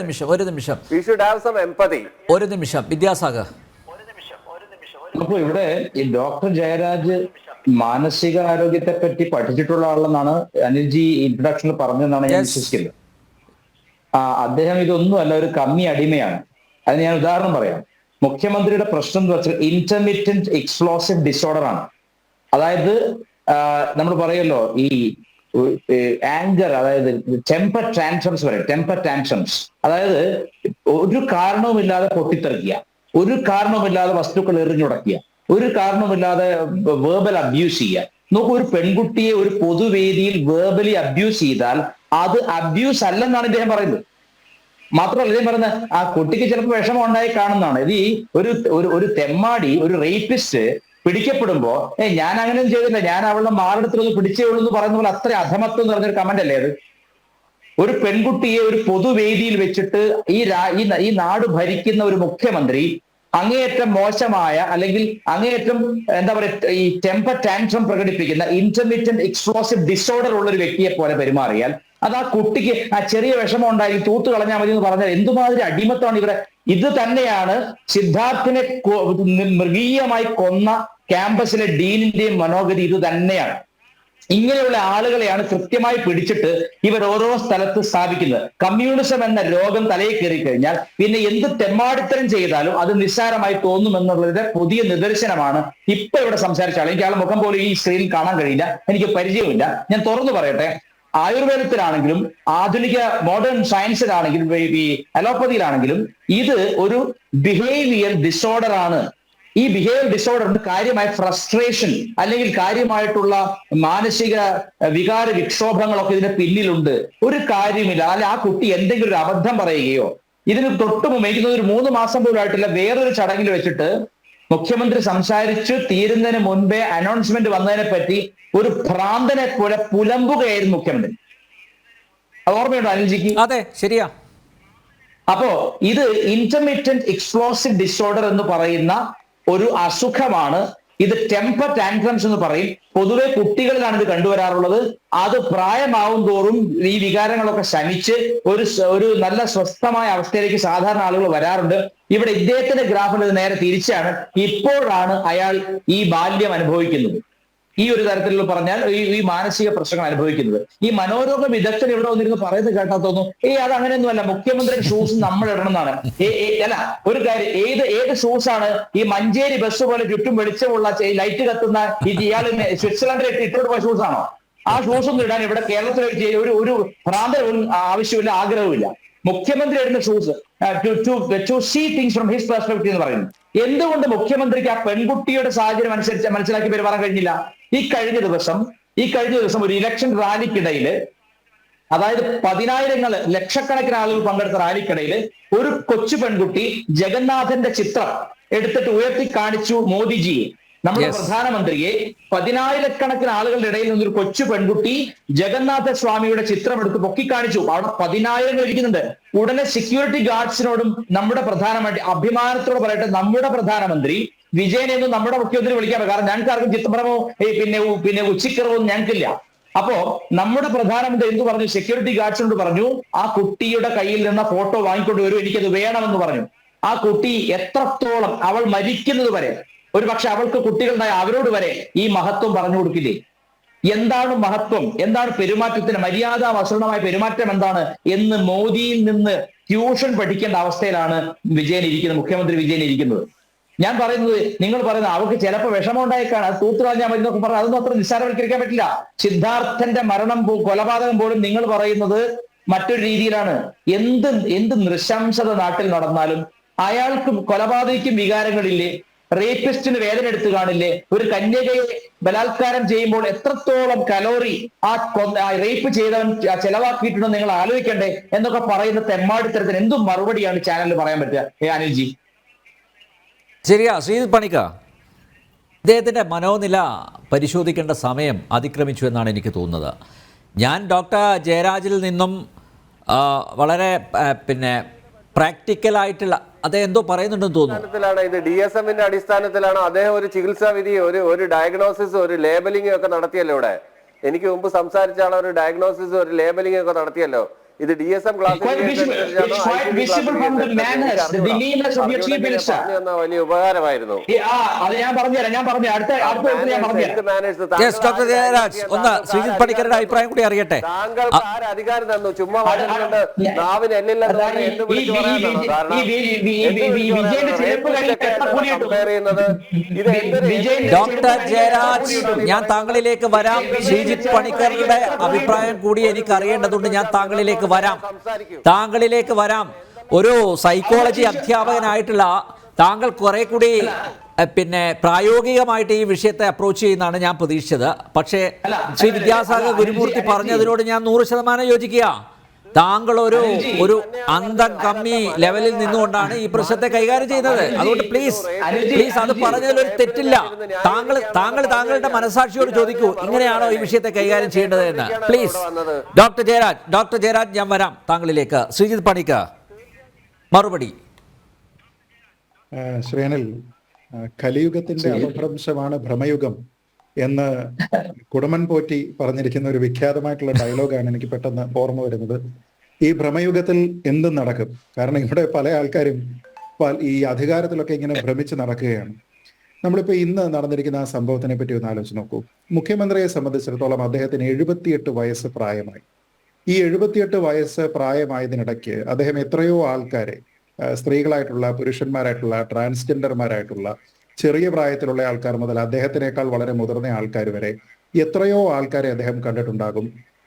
നിമിഷം വിദ്യാസാഗർ. അപ്പൊ ഇവിടെ ഈ ഡോക്ടർ ജയരാജ് മാനസിക ആരോഗ്യത്തെ പറ്റി പഠിച്ചിട്ടുള്ള ആളെന്നാണ് അനിൽജി ഇൻട്രൊഡക്ഷനിൽ പറഞ്ഞതെന്നാണ് ഞാൻ വിശ്വസിക്കുന്നത്. അദ്ദേഹം ഇതൊന്നുമല്ല, ഒരു കമ്മി അടിമയാണ്. അതിന് ഞാൻ ഉദാഹരണം പറയാം. മുഖ്യമന്ത്രിയുടെ പ്രശ്നം എന്ന് വെച്ചാൽ ഇന്റർമിറ്റന്റ് എക്സ്പ്ലോസീവ് ഡിസോർഡർ ആണ്. അതായത് നമ്മൾ പറയുമല്ലോ ഈ ആങ്കർ, അതായത് ടെമ്പർ ടാൻട്രംസ് പറയും, ടെമ്പർ ടാൻട്രംസ്. അതായത് ഒരു കാരണവുമില്ലാതെ പൊട്ടിത്തെറിക്കുക, ഒരു കാരണവുമില്ലാതെ വസ്തുക്കൾ എറിഞ്ഞുടക്കുക, ഒരു കാരണവുമില്ലാതെ വേർബൽ അബ്യൂസ് ചെയ്യുക. നോക്കൂ, ഒരു പെൺകുട്ടിയെ ഒരു പൊതുവേദിയിൽ വേർബലി അബ്യൂസ് ചെയ്താൽ അത് അബ്യൂസ് അല്ലെന്നാണ് ഇദ്ദേഹം പറയുന്നത്. മാത്രമല്ല ഇദ്ദേഹം പറയുന്നത് ആ കുട്ടിക്ക് ചിലപ്പോൾ വിഷമം ഉണ്ടായി കാണുന്നതാണ്. ഇത് ഈ ഒരു തെമ്മാടി, ഒരു റേപ്പിസ്റ്റ് പിടിക്കപ്പെടുമ്പോ ഞാൻ അങ്ങനെയൊന്നും ചെയ്തില്ല, ഞാൻ അവളുടെ മാറിടത്തിലൊന്ന് പിടിച്ചേ ഉള്ളൂ എന്ന് പറയുന്ന പോലെ അത്ര അധമത്വം എന്ന് പറഞ്ഞൊരു കമന്റ് അല്ലേ അത്? ഒരു പെൺകുട്ടിയെ ഒരു പൊതുവേദിയിൽ വെച്ചിട്ട് ഈ നാട് ഭരിക്കുന്ന ഒരു മുഖ്യമന്ത്രി അങ്ങേയറ്റം മോശമായ, അല്ലെങ്കിൽ അങ്ങേയറ്റം എന്താ പറയുക, ഈ ടെമ്പർ ടാൻട്രം പ്രകടിപ്പിക്കുന്ന ഇന്റർമിറ്റന്റ് എക്സ്പ്ലോസീവ് ഡിസോർഡർ ഉള്ള ഒരു വ്യക്തിയെ പോലെ പെരുമാറിയാൽ അത് ആ കുട്ടിക്ക് ആ ചെറിയ വിഷമം ഉണ്ടായി തൂത്ത് കളഞ്ഞാൽ മതി എന്ന് പറഞ്ഞാൽ എന്തുമാതിരി അടിമത്വമാണ് ഇവരെ. ഇത് തന്നെയാണ് സിദ്ധാർത്ഥിനെ മൃഗീയമായി കൊന്ന ക്യാമ്പസിലെ ഡീനിന്റെയും മനോഗതി ഇത് തന്നെയാണ്. ഇങ്ങനെയുള്ള ആളുകളെയാണ് കൃത്യമായി പിടിച്ചിട്ട് ഇവർ ഓരോ സ്ഥലത്ത് സ്ഥാപിക്കുന്നത്. കമ്മ്യൂണിസം എന്ന രോഗം തലയിൽ കയറി കഴിഞ്ഞാൽ പിന്നെ എന്ത് തെമ്മാടിത്തരം ചെയ്താലും അത് നിസ്സാരമായി തോന്നുമെന്നുള്ളതിന്റെ പുതിയ നിദർശനമാണ് ഇപ്പൊ ഇവിടെ സംസാരിച്ച ആൾ. എനിക്ക് ആളെ മുഖം പോലും ഈ സ്ക്രീനിൽ കാണാൻ കഴിയില്ല, എനിക്ക് പരിചയമില്ല. ഞാൻ തുറന്നു പറയട്ടെ, ആയുർവേദത്തിലാണെങ്കിലും ആധുനിക മോഡേൺ സയൻസിലാണെങ്കിലും ഈ അലോപ്പതിയിലാണെങ്കിലും ഇത് ഒരു ബിഹേവിയർ ഡിസോർഡർ ആണ്. ഈ ബിഹേവിയർ ഡിസോർഡറിന് കാര്യമായ ഫ്രസ്ട്രേഷൻ അല്ലെങ്കിൽ കാര്യമായിട്ടുള്ള മാനസിക വികാര വിക്ഷോഭങ്ങളൊക്കെ ഇതിന് പിന്നിലുണ്ട്. ഒരു കാര്യമില്ല, അല്ലെ ആ കുട്ടി എന്തെങ്കിലും ഒരു അബദ്ധം പറയുകയോ, ഇതിന് തൊട്ട് മുമ്പ് എനിക്ക് ഒരു 3 മാസം പോലും ആയിട്ടില്ല വേറൊരു ചടങ്ങിൽ വെച്ചിട്ട് മുഖ്യമന്ത്രി സംസാരിച്ച് തീരുന്നതിന് മുൻപേ അനൗൺസ്മെന്റ് വന്നതിനെ പറ്റി ഒരു ഭ്രാന്തനെ പോലെ പുലമ്പുകയായിരുന്നു മുഖ്യമന്ത്രി. അത് ഓർമ്മയുണ്ടോ അനിൽജിക്ക്? അതെ, ശരിയാ. അപ്പോ ഇത് ഇന്റർമിറ്റന്റ് എക്സ്പ്ലോസീവ് ഡിസോർഡർ എന്ന് പറയുന്ന ഒരു അസുഖമാണ്. ഇത് ടെമ്പർ ടാൻട്രംസ് എന്ന് പറയും. പൊതുവെ കുട്ടികളിലാണ് ഇത് കണ്ടുവരാറുള്ളത്. അത് പ്രായമാവും തോറും ഈ വികാരങ്ങളൊക്കെ ശമിച്ച് ഒരു നല്ല സ്വസ്ഥമായ അവസ്ഥയിലേക്ക് സാധാരണ ആളുകൾ വരാറുണ്ട്. ഇവിടെ ഇദ്ദേഹത്തിന്റെ ഗ്രാഫിൽ ഇത് നേരെ തിരിച്ചാണ്. ഇപ്പോഴാണ് അയാൾ ഈ ബാല്യം അനുഭവിക്കുന്നത്, ഈ ഒരു തരത്തിലുള്ള പറഞ്ഞാൽ ഈ മാനസിക പ്രശ്നങ്ങൾ അനുഭവിക്കുന്നത്. ഈ മനോരോഗ വിദഗ്ധൻ ഇവിടെ വന്നിരുന്ന് പറയുന്നത് കേട്ടാ തോന്നും അത് അങ്ങനെയൊന്നുമല്ല, മുഖ്യമന്ത്രിയുടെ ഷൂസ് നമ്മൾ ഇടണം എന്നാണ്. അല്ല, ഒരു കാര്യം, ഏത് ഷൂസാണ് ഈ മഞ്ചേരി ബസ് പോലെ ചുറ്റും വെളിച്ചമുള്ള ലൈറ്റ് കത്തുന്ന ഇയാൾ സ്വിറ്റ്സർലൻഡിൽ ഇട്ടുകൊണ്ട് പോയ ഷൂസാണോ? ആ ഷൂസ് ഒന്നും ഇടാൻ ഇവിടെ കേരളത്തിൽ ഒരു ഭ്രാന്തരും ആവശ്യമില്ല, ആഗ്രഹവുമില്ല. മുഖ്യമന്ത്രി ഇടുന്ന shoes to see things from his perspective എന്ന് പറയുന്നു. എന്തുകൊണ്ട് മുഖ്യമന്ത്രിക്ക് ആ പെൺകുട്ടിയുടെ സാഹചര്യം മനസ്സിലാക്കി പെരുമാറാൻ കഴിഞ്ഞില്ല? ഈ കഴിഞ്ഞ ദിവസം ഒരു ഇലക്ഷൻ റാലിക്കിടയിൽ, അതായത് ലക്ഷക്കണക്കിന് ആളുകൾ പങ്കെടുത്ത റാലിക്കിടയിൽ ഒരു കൊച്ചു പെൺകുട്ടി ജഗന്നാഥന്റെ ചിത്രം എടുത്തിട്ട് ഉയർത്തി കാണിച്ചു മോദിജിയെ, നമ്മുടെ പ്രധാനമന്ത്രിയെ. 10,000-കണക്കിന് ആളുകളുടെ ഇടയിൽ നിന്നൊരു കൊച്ചു പെൺകുട്ടി ജഗന്നാഥ സ്വാമിയുടെ ചിത്രം എടുത്ത് പൊക്കിക്കാണിച്ചു. അവിടെ 10,000 ഇരിക്കുന്നുണ്ട്. ഉടനെ സെക്യൂരിറ്റി ഗാർഡ്സിനോടും നമ്മുടെ പ്രധാനമന്ത്രി അഭിമാനത്തോട് പറയട്ടെ, നമ്മുടെ പ്രധാനമന്ത്രി വിജയനെയൊന്നും നമ്മുടെ മുഖ്യമന്ത്രി വിളിക്കാൻ പറ്റും. കാരണം ഞങ്ങൾക്ക് ആർക്കും ചിത്രമോ പിന്നെ ഉച്ചക്കറവൊന്നും ഞങ്ങൾക്കില്ല. അപ്പോ നമ്മുടെ പ്രധാനമന്ത്രി എന്ത് പറഞ്ഞു? സെക്യൂരിറ്റി ഗാർഡ്സിനോട് പറഞ്ഞു ആ കുട്ടിയുടെ കയ്യിൽ നിന്ന് ഫോട്ടോ വാങ്ങിക്കൊണ്ട് വരൂ, എനിക്കത് വേണമെന്ന് പറഞ്ഞു. ആ കുട്ടി എത്രത്തോളം, അവൾ മരിക്കുന്നത് വരെ, ഒരു പക്ഷെ അവൾക്ക് കുട്ടികളുണ്ടായ അവരോട് വരെ ഈ മഹത്വം പറഞ്ഞു കൊടുക്കില്ലേ? എന്താണ് മഹത്വം, എന്താണ് പെരുമാറ്റത്തിന് മര്യാദാവസരണമായ പെരുമാറ്റം എന്താണ് എന്ന് മോദിയിൽ നിന്ന് ട്യൂഷൻ പഠിക്കേണ്ട അവസ്ഥയിലാണ് മുഖ്യമന്ത്രി വിജയൻ ഇരിക്കുന്നത്. ഞാൻ പറയുന്നത്, നിങ്ങൾ പറയുന്നത് അവർക്ക് ചിലപ്പോൾ വിഷമം ഉണ്ടായേക്കാണ്, അത് തൂത്തുകളഞ്ഞാൽ മതി എന്നൊക്കെ പറഞ്ഞാൽ അതൊന്നും അത്ര നിസ്സാരവൽക്കരിക്കാൻ പറ്റില്ല. സിദ്ധാർത്ഥന്റെ കൊലപാതകം പോലും നിങ്ങൾ പറയുന്നത് മറ്റൊരു രീതിയിലാണ്. എന്ത് നൃശംസത നാട്ടിൽ നടന്നാലും അയാൾക്ക് കൊലപാതകയ്ക്കും വികാരങ്ങളില്ലേ? റേപ്പിസ്റ്റിന് വേദന എടുത്തു കാണില്ലേ? ഒരു കന്യകയെ ബലാത്കാരം ചെയ്യുമ്പോൾ എത്രത്തോളം കലോറി ആ റേപ്പ് ചെയ്തവൻ ചെലവാക്കിയിട്ടുണ്ടോ നിങ്ങൾ ആലോചിക്കണ്ടേ എന്നൊക്കെ പറയുന്ന തെമ്മാടിത്തരത്തിന് എന്തും മറുപടിയാണ് ചാനലിൽ പറയാൻ പറ്റുക? അനിൽജി, ശരിയാ. ശ്രീജിത്ത് പണിക്ക, ഇദ്ദേഹത്തിൻ്റെ മനോനില പരിശോധിക്കേണ്ട സമയം അതിക്രമിച്ചു എന്നാണ് എനിക്ക് തോന്നുന്നത്. ഞാൻ ഡോക്ടർ ജയരാജിൽ നിന്നും വളരെ പ്രാക്ടിക്കലായിട്ടുള്ള അദ്ദേഹം എന്തോ പറയുന്നുണ്ടെന്ന് തോന്നുന്നു. ഇത് DSMന്റെ അടിസ്ഥാനത്തിലാണ് അദ്ദേഹം ഒരു ചികിത്സാ വിധി, ഒരു ഡയഗ്നോസിസ്, ഒരു ലേബലിംഗ് ഒക്കെ നടത്തിയല്ലോ. ഇവിടെ എനിക്ക് മുമ്പ് സംസാരിച്ച ആൾ ഒരു ഡയഗ്നോസിസ്, ഒരു ലേബലിംഗ് ഒക്കെ നടത്തിയല്ലോ. ഇത് DSM വലിയ ഉപകാരമായിരുന്നു. ശ്രീജിത്ത് പണിക്കരുടെ അഭിപ്രായം കൂടി അറിയട്ടെ. താങ്കൾക്ക് ആര് അധികാരം തന്നു? ചുമ്മാ നാവിന് എല്ലില്ലെന്ന് ഡോക്ടർ ജയരാജ്, ഞാൻ താങ്കളിലേക്ക് വരാം. ശ്രീജിത്ത് പണിക്കരുടെ അഭിപ്രായം കൂടി എനിക്ക് അറിയേണ്ടതുണ്ട്. ഞാൻ താങ്കളിലേക്ക് വരാം. ഒരു സൈക്കോളജി അധ്യാപകനായിട്ടുള്ള താങ്കൾ കുറെ കൂടി പ്രായോഗികമായിട്ട് ഈ വിഷയത്തെ അപ്രോച്ച് ചെയ്യുന്നതാണ് ഞാൻ പ്രതീക്ഷിച്ചത്. പക്ഷേ ശ്രീ വിദ്യാസാഗർ ഗുരുമൂർത്തി പറഞ്ഞതിനോട് ഞാൻ 100% യോജിക്കുക. താങ്കൾ ഒരു അന്തം കമ്മി ലെവലിൽ നിന്നുകൊണ്ടാണ് ഈ പ്രശ്നത്തെ കൈകാര്യം ചെയ്യുന്നത്. അതുകൊണ്ട് പ്ലീസ് അത് പറഞ്ഞതിൽ ഒരു തെറ്റില്ല. താങ്കളുടെ മനസാക്ഷിയോട് ചോദിക്കൂ, ഇങ്ങനെയാണോ ഈ വിഷയത്തെ കൈകാര്യം ചെയ്യേണ്ടത് എന്ന്. പ്ലീസ് ഡോക്ടർ ജയരാജ്, ഞാൻ വരാം താങ്കളിലേക്ക്. ശ്രീജിത്ത് പണിക്ക, മറുപടി. ശ്രീനിൽ, കലിയുഗത്തിന്റെ അപഭ്രംശമാണ് ഭ്രമയുഗം എന്ന് കുടമൻ പോറ്റി പറഞ്ഞിരിക്കുന്ന ഒരു വിഖ്യാതമായിട്ടുള്ള ഡയലോഗാണ് എനിക്ക് പെട്ടെന്ന് ഓർമ്മ വരുന്നത്. ഈ ഭ്രമയുഗത്തിൽ എന്തും നടക്കും. കാരണം ഇവിടെ പല ആൾക്കാരും ഈ അധികാരത്തിലൊക്കെ ഇങ്ങനെ ഭ്രമിച്ച് നടക്കുകയാണ്. നമ്മളിപ്പോ ഇന്ന് നടന്നിരിക്കുന്ന ആ സംഭവത്തിനെ പറ്റി ഒന്ന് ആലോചിച്ച് നോക്കൂ. മുഖ്യമന്ത്രിയെ സംബന്ധിച്ചിടത്തോളം അദ്ദേഹത്തിന് 78 വയസ്സ് പ്രായമായി. ഈ 78 വയസ്സ് പ്രായമായതിനിടയ്ക്ക് അദ്ദേഹം എത്രയോ ആൾക്കാരെ, സ്ത്രീകളായിട്ടുള്ള, പുരുഷന്മാരായിട്ടുള്ള, ട്രാൻസ്ജെൻഡർമാരായിട്ടുള്ള, ചെറിയ പ്രായത്തിലുള്ള ആൾക്കാർ മുതൽ അദ്ദേഹത്തിനേക്കാൾ വളരെ മുതിർന്ന ആൾക്കാർ വരെ എത്രയോ ആൾക്കാരെ അദ്ദേഹം കണ്ടിട്ടുണ്ടാകും.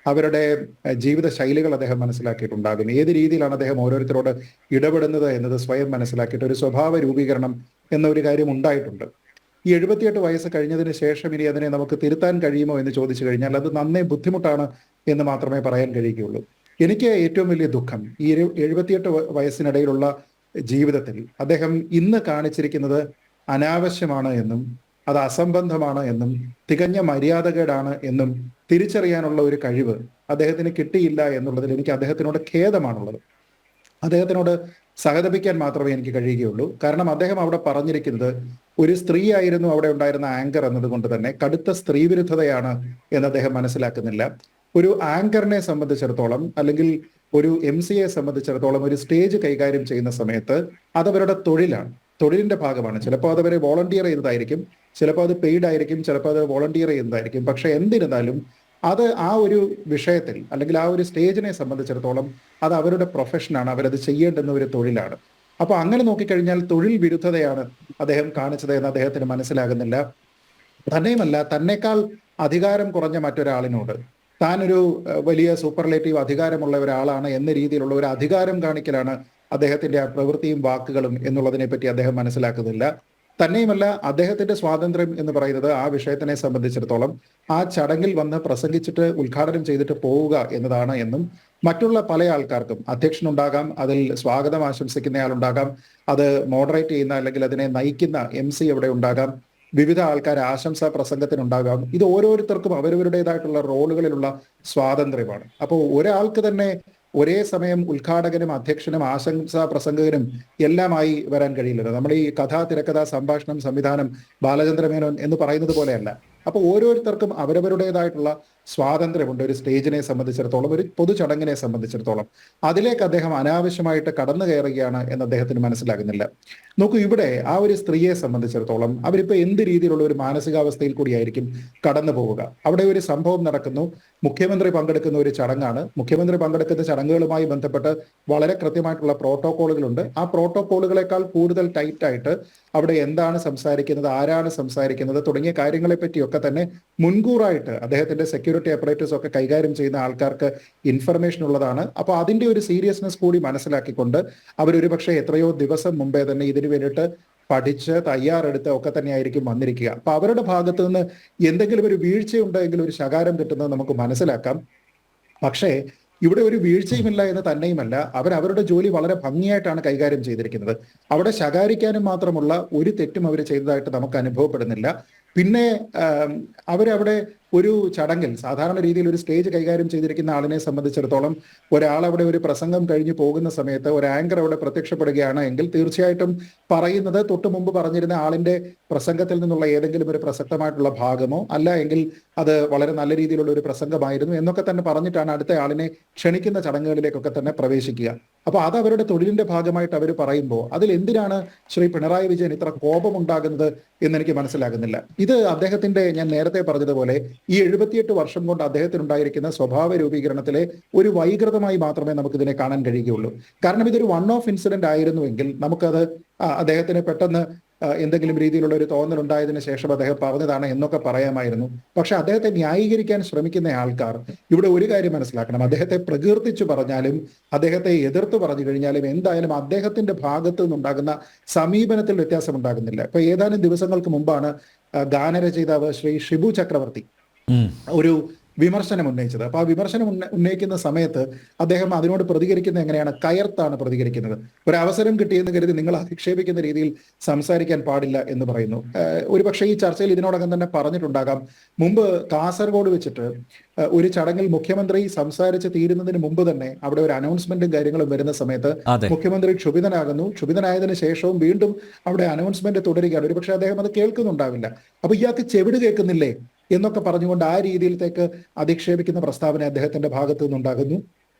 അവരുടെ ജീവിത ശൈലികൾ അദ്ദേഹം മനസ്സിലാക്കിയിട്ടുണ്ടാകും. ഏത് രീതിയിലാണ് അദ്ദേഹം ഓരോരുത്തരോട് ഇടപെടുന്നത് എന്നത് സ്വയം മനസ്സിലാക്കിയിട്ട് ഒരു സ്വഭാവ രൂപീകരണം എന്നൊരു കാര്യം ഉണ്ടായിട്ടുണ്ട്. ഈ 78 വയസ്സ് കഴിഞ്ഞതിന് ശേഷം ഇനി അതിനെ നമുക്ക് തിരുത്താൻ കഴിയുമോ എന്ന് ചോദിച്ചു കഴിഞ്ഞാൽ അത് നന്നേ ബുദ്ധിമുട്ടാണ് എന്ന് മാത്രമേ പറയാൻ കഴിയുകയുള്ളൂ. എനിക്ക് ഏറ്റവും വലിയ ദുഃഖം ഈ 78 വയസ്സിനിടയിലുള്ള ജീവിതത്തിൽ അദ്ദേഹം ഇന്ന് കാണിച്ചിരിക്കുന്നത് അനാവശ്യമാണ് എന്നും അത് അസംബന്ധമാണ് എന്നും തികഞ്ഞ മര്യാദകേടാണ് എന്നും തിരിച്ചറിയാനുള്ള ഒരു കഴിവ് അദ്ദേഹത്തിന് കിട്ടിയില്ല എന്നുള്ളതിൽ എനിക്ക് അദ്ദേഹത്തിനോട് ഖേദമാണുള്ളത്. അദ്ദേഹത്തിനോട് സഹതപിക്കാൻ മാത്രമേ എനിക്ക് കഴിയുകയുള്ളൂ. കാരണം അദ്ദേഹം അവിടെ പറഞ്ഞിരിക്കുന്നത് ഒരു സ്ത്രീ ആയിരുന്നു അവിടെ ഉണ്ടായിരുന്ന ആങ്കർ എന്നതുകൊണ്ട് തന്നെ കടുത്ത സ്ത്രീവിരുദ്ധതയാണ് എന്ന് അദ്ദേഹം മനസ്സിലാക്കുന്നില്ല. ഒരു ആങ്കറിനെ സംബന്ധിച്ചിടത്തോളം അല്ലെങ്കിൽ ഒരു MCയെ സംബന്ധിച്ചിടത്തോളം ഒരു സ്റ്റേജ് കൈകാര്യം ചെയ്യുന്ന സമയത്ത് അതവരുടെ തൊഴിലാണ്, തൊഴിലിന്റെ ഭാഗമാണ്. ചിലപ്പോൾ അതവരെ വോളണ്ടിയർ ചെയ്യുന്നതായിരിക്കും, ചിലപ്പോൾ അത് പെയ്ഡ് ആയിരിക്കും, ചിലപ്പോൾ അത് വോളണ്ടിയർ ചെയ്യുന്നതായിരിക്കും. പക്ഷെ എന്നിരുന്നാലും അത് ആ ഒരു വിഷയത്തിൽ അല്ലെങ്കിൽ ആ ഒരു സ്റ്റേജിനെ സംബന്ധിച്ചിടത്തോളം അത് അവരുടെ പ്രൊഫഷനാണ്, അവരത് ചെയ്യേണ്ടുന്ന ഒരു തൊഴിലാണ്. അപ്പൊ അങ്ങനെ നോക്കിക്കഴിഞ്ഞാൽ തൊഴിൽ വിരുദ്ധതയാണ് അദ്ദേഹം കാണിച്ചത് എന്ന് അദ്ദേഹത്തിന് മനസ്സിലാകുന്നില്ല. തന്നെയുമല്ല, തന്നെക്കാൾ അധികാരം കുറഞ്ഞ മറ്റൊരാളിനോട് താനൊരു വലിയ സൂപ്പർലേറ്റീവ് അധികാരമുള്ള ഒരാളാണ് എന്ന രീതിയിലുള്ള ഒരു അധികാരം കാണിക്കലാണ് അദ്ദേഹത്തിന്റെ ആ പ്രവൃത്തിയും വാക്കുകളും എന്നുള്ളതിനെ പറ്റി അദ്ദേഹം മനസ്സിലാക്കുന്നില്ല. തന്നെയുമല്ല, അദ്ദേഹത്തിന്റെ സ്വാതന്ത്ര്യം എന്ന് പറയുന്നത് ആ വിഷയത്തിനെ സംബന്ധിച്ചിടത്തോളം ആ ചടങ്ങിൽ വന്ന് പ്രസംഗിച്ചിട്ട് ഉദ്ഘാടനം ചെയ്തിട്ട് പോവുക എന്നതാണ് എന്നും മറ്റുള്ള പല ആൾക്കാർക്കും, അധ്യക്ഷനുണ്ടാകാം, അതിൽ സ്വാഗതം ആശംസിക്കുന്നയാളുണ്ടാകാം, അത് മോഡറേറ്റ് ചെയ്യുന്ന അല്ലെങ്കിൽ അതിനെ നയിക്കുന്ന MC അവിടെ ഉണ്ടാകാം, വിവിധ ആൾക്കാർ ആശംസാ പ്രസംഗത്തിനുണ്ടാകാം. ഇത് ഓരോരുത്തർക്കും അവരവരുടേതായിട്ടുള്ള റോളുകളിലുള്ള സ്വാതന്ത്ര്യമാണ്. അപ്പോൾ ഒരാൾക്ക് തന്നെ ഒരേ സമയം ഉദ്ഘാടകനും അധ്യക്ഷനും ആശംസാ പ്രസംഗകനും എല്ലാമായി വരാൻ കഴിയില്ലല്ലോ. നമ്മൾ ഈ കഥ, തിരക്കഥ, സംഭാഷണം, സംവിധാനം, ബാലചന്ദ്രമേനോൻ എന്ന് പറയുന്നത് പോലെയല്ല. അപ്പോൾ ഓരോരുത്തർക്കും അവരവരുടേതായിട്ടുള്ള സ്വാതന്ത്ര്യമുണ്ട് ഒരു സ്റ്റേജിനെ സംബന്ധിച്ചിടത്തോളം, ഒരു പൊതു ചടങ്ങിനെ സംബന്ധിച്ചിടത്തോളം. അതിലേക്ക് അദ്ദേഹം അനാവശ്യമായിട്ട് കടന്നു കയറുകയാണ് എന്ന് അദ്ദേഹത്തിന് മനസ്സിലാകുന്നില്ല. നോക്കൂ, ഇവിടെ ആ ഒരു സ്ത്രീയെ സംബന്ധിച്ചിടത്തോളം അവരിപ്പോൾ എന്ത് രീതിയിലുള്ള ഒരു മാനസികാവസ്ഥയിൽ കൂടിയായിരിക്കും കടന്നു പോവുക. അവിടെ ഒരു സംഭവം നടക്കുന്നു, മുഖ്യമന്ത്രി പങ്കെടുക്കുന്ന ഒരു ചടങ്ങാണ്. മുഖ്യമന്ത്രി പങ്കെടുക്കുന്ന ചടങ്ങുകളുമായി ബന്ധപ്പെട്ട് വളരെ കൃത്യമായിട്ടുള്ള പ്രോട്ടോകോളുകളുണ്ട്. ആ പ്രോട്ടോകോളുകളെക്കാൾ കൂടുതൽ ടൈറ്റായിട്ട് അവിടെ എന്താണ് സംസാരിക്കുന്നത്, ആരാണ് സംസാരിക്കുന്നത് തുടങ്ങിയ കാര്യങ്ങളെ പറ്റിയൊക്കെ തന്നെ മുൻകൂറായിട്ട് അദ്ദേഹത്തിന്റെ സെക്യൂരിറ്റി അപ്പറേറ്റേഴ്സ് ഒക്കെ കൈകാര്യം ചെയ്യുന്ന ആൾക്കാർക്ക് ഇൻഫർമേഷൻ ഉള്ളതാണ്. അപ്പോൾ അതിന്റെ ഒരു സീരിയസ്നെസ് കൂടി മനസ്സിലാക്കിക്കൊണ്ട് അവരൊരു പക്ഷേ എത്രയോ ദിവസം മുമ്പേ തന്നെ ഇതിനു വേണ്ടിയിട്ട് പഠിച്ച് തയ്യാറെടുത്ത് ഒക്കെ തന്നെയായിരിക്കും വന്നിരിക്കുക. അപ്പൊ അവരുടെ ഭാഗത്ത് നിന്ന് എന്തെങ്കിലും ഒരു വീഴ്ചയുണ്ടെങ്കിൽ ഒരു ശകാരം കിട്ടുന്നത് നമുക്ക് മനസ്സിലാക്കാം. പക്ഷേ ഇവിടെ ഒരു വീഴ്ചയുമില്ല എന്ന് തന്നെയുമല്ല, അവരുടെ ജോലി വളരെ ഭംഗിയായിട്ടാണ് കൈകാര്യം ചെയ്തിരിക്കുന്നത്. അവിടെ ശകാരിക്കാനും മാത്രമുള്ള ഒരു തെറ്റും അവർ ചെയ്തതായിട്ട് നമുക്ക് അനുഭവപ്പെടുന്നില്ല. പിന്നെ അവരവിടെ ഒരു ചടങ്ങിൽ സാധാരണ രീതിയിൽ ഒരു സ്റ്റേജ് കൈകാര്യം ചെയ്തിരിക്കുന്ന ആളിനെ സംബന്ധിച്ചിടത്തോളം ഒരാൾ അവിടെ ഒരു പ്രസംഗം കഴിഞ്ഞ് പോകുന്ന സമയത്ത് ഒരു ആങ്കർ അവിടെ പ്രത്യക്ഷപ്പെടുകയാണ് എങ്കിൽ തീർച്ചയായിട്ടും പറയുന്നത് തൊട്ട് മുമ്പ് പറഞ്ഞിരുന്ന ആളിന്റെ പ്രസംഗത്തിൽ നിന്നുള്ള ഏതെങ്കിലും ഒരു പ്രസക്തമായിട്ടുള്ള ഭാഗമോ അല്ല എങ്കിൽ അത് വളരെ നല്ല രീതിയിലുള്ള ഒരു പ്രസംഗമായിരുന്നു എന്നൊക്കെ തന്നെ പറഞ്ഞിട്ടാണ് അടുത്ത ആളിനെ ക്ഷണിക്കുന്ന ചടങ്ങുകളിലേക്കൊക്കെ തന്നെ പ്രവേശിക്കുക. അപ്പൊ അത് അവരുടെ തൊഴിലിന്റെ ഭാഗമായിട്ട് അവർ പറയുമ്പോൾ അതിൽ എന്തിനാണ് ശ്രീ പിണറായി വിജയൻ ഇത്ര കോപമുണ്ടാകുന്നത് എന്നെനിക്ക് മനസ്സിലാകുന്നില്ല. ഇത് അദ്ദേഹത്തിന്റെ, ഞാൻ നേരത്തെ പറഞ്ഞതുപോലെ, ഈ 78 വർഷം കൊണ്ട് അദ്ദേഹത്തിനുണ്ടായിരിക്കുന്ന സ്വഭാവ രൂപീകരണത്തിലെ ഒരു വൈകൃതമായി മാത്രമേ നമുക്കിതിനെ കാണാൻ കഴിയുകയുള്ളൂ. കാരണം ഇതൊരു വൺ ഓഫ് ഇൻസിഡന്റ് ആയിരുന്നുവെങ്കിൽ നമുക്കത് അദ്ദേഹത്തിന് പെട്ടെന്ന് എന്തെങ്കിലും രീതിയിലുള്ള ഒരു തോന്നൽ ഉണ്ടായതിനു ശേഷം അദ്ദേഹം പറഞ്ഞതാണ് എന്നൊക്കെ പറയാമായിരുന്നു. പക്ഷെ അദ്ദേഹത്തെ ന്യായീകരിക്കാൻ ശ്രമിക്കുന്ന ആൾക്കാർ ഇവിടെ ഒരു കാര്യം മനസ്സിലാക്കണം. അദ്ദേഹത്തെ പ്രകീർത്തിച്ചു പറഞ്ഞാലും അദ്ദേഹത്തെ എതിർത്ത് പറഞ്ഞു കഴിഞ്ഞാലും എന്തായാലും അദ്ദേഹത്തിന്റെ ഭാഗത്തു നിന്നുണ്ടാകുന്ന സമീപനത്തിൽ വ്യത്യാസം ഉണ്ടാകുന്നില്ല. ഇപ്പൊ ഏതാനും ദിവസങ്ങൾക്ക് മുമ്പാണ് ഗാനരചയിതാവ് ശ്രീ ഷിബു ചക്രവർത്തി ഒരു വിമർശനം ഉന്നയിച്ചത്. അപ്പൊ ആ വിമർശനം ഉന്നയിക്കുന്ന സമയത്ത് അദ്ദേഹം അതിനോട് പ്രതികരിക്കുന്നത് എങ്ങനെയാണ്? കയർത്താണ് പ്രതികരിക്കുന്നത്. ഒരു അവസരം കിട്ടിയെന്ന് കരുതി നിങ്ങൾ അധിക്ഷേപിക്കുന്ന രീതിയിൽ സംസാരിക്കാൻ പാടില്ല എന്ന് പറയുന്നു. ഒരുപക്ഷെ ഈ ചർച്ചയിൽ ഇതിനോടകം തന്നെ പറഞ്ഞിട്ടുണ്ടാകാം. മുമ്പ് കാസർഗോഡ് വെച്ചിട്ട് ഒരു ചടങ്ങിൽ മുഖ്യമന്ത്രി സംസാരിച്ച് തീരുന്നതിന് മുമ്പ് തന്നെ അവിടെ ഒരു അനൗൺസ്മെന്റും കാര്യങ്ങളും വരുന്ന സമയത്ത് മുഖ്യമന്ത്രി ക്ഷുഭിതനാകുന്നു. ക്ഷുഭിതനായതിനു ശേഷവും വീണ്ടും അവിടെ അനൗൺസ്മെന്റ് തുടരുകയാണ്. ഒരുപക്ഷെ അദ്ദേഹം അത് കേൾക്കുന്നുണ്ടാവില്ല. അപ്പൊ ഇയാൾക്ക് ചെവിട് കേൾക്കുന്നില്ലേ എന്നൊക്കെ പറഞ്ഞുകൊണ്ട് ആ രീതിയിലേക്ക് അധിക്ഷേപിക്കുന്ന പ്രസ്താവന അദ്ദേഹത്തിന്റെ ഭാഗത്തു നിന്നുണ്ടാകുന്നു.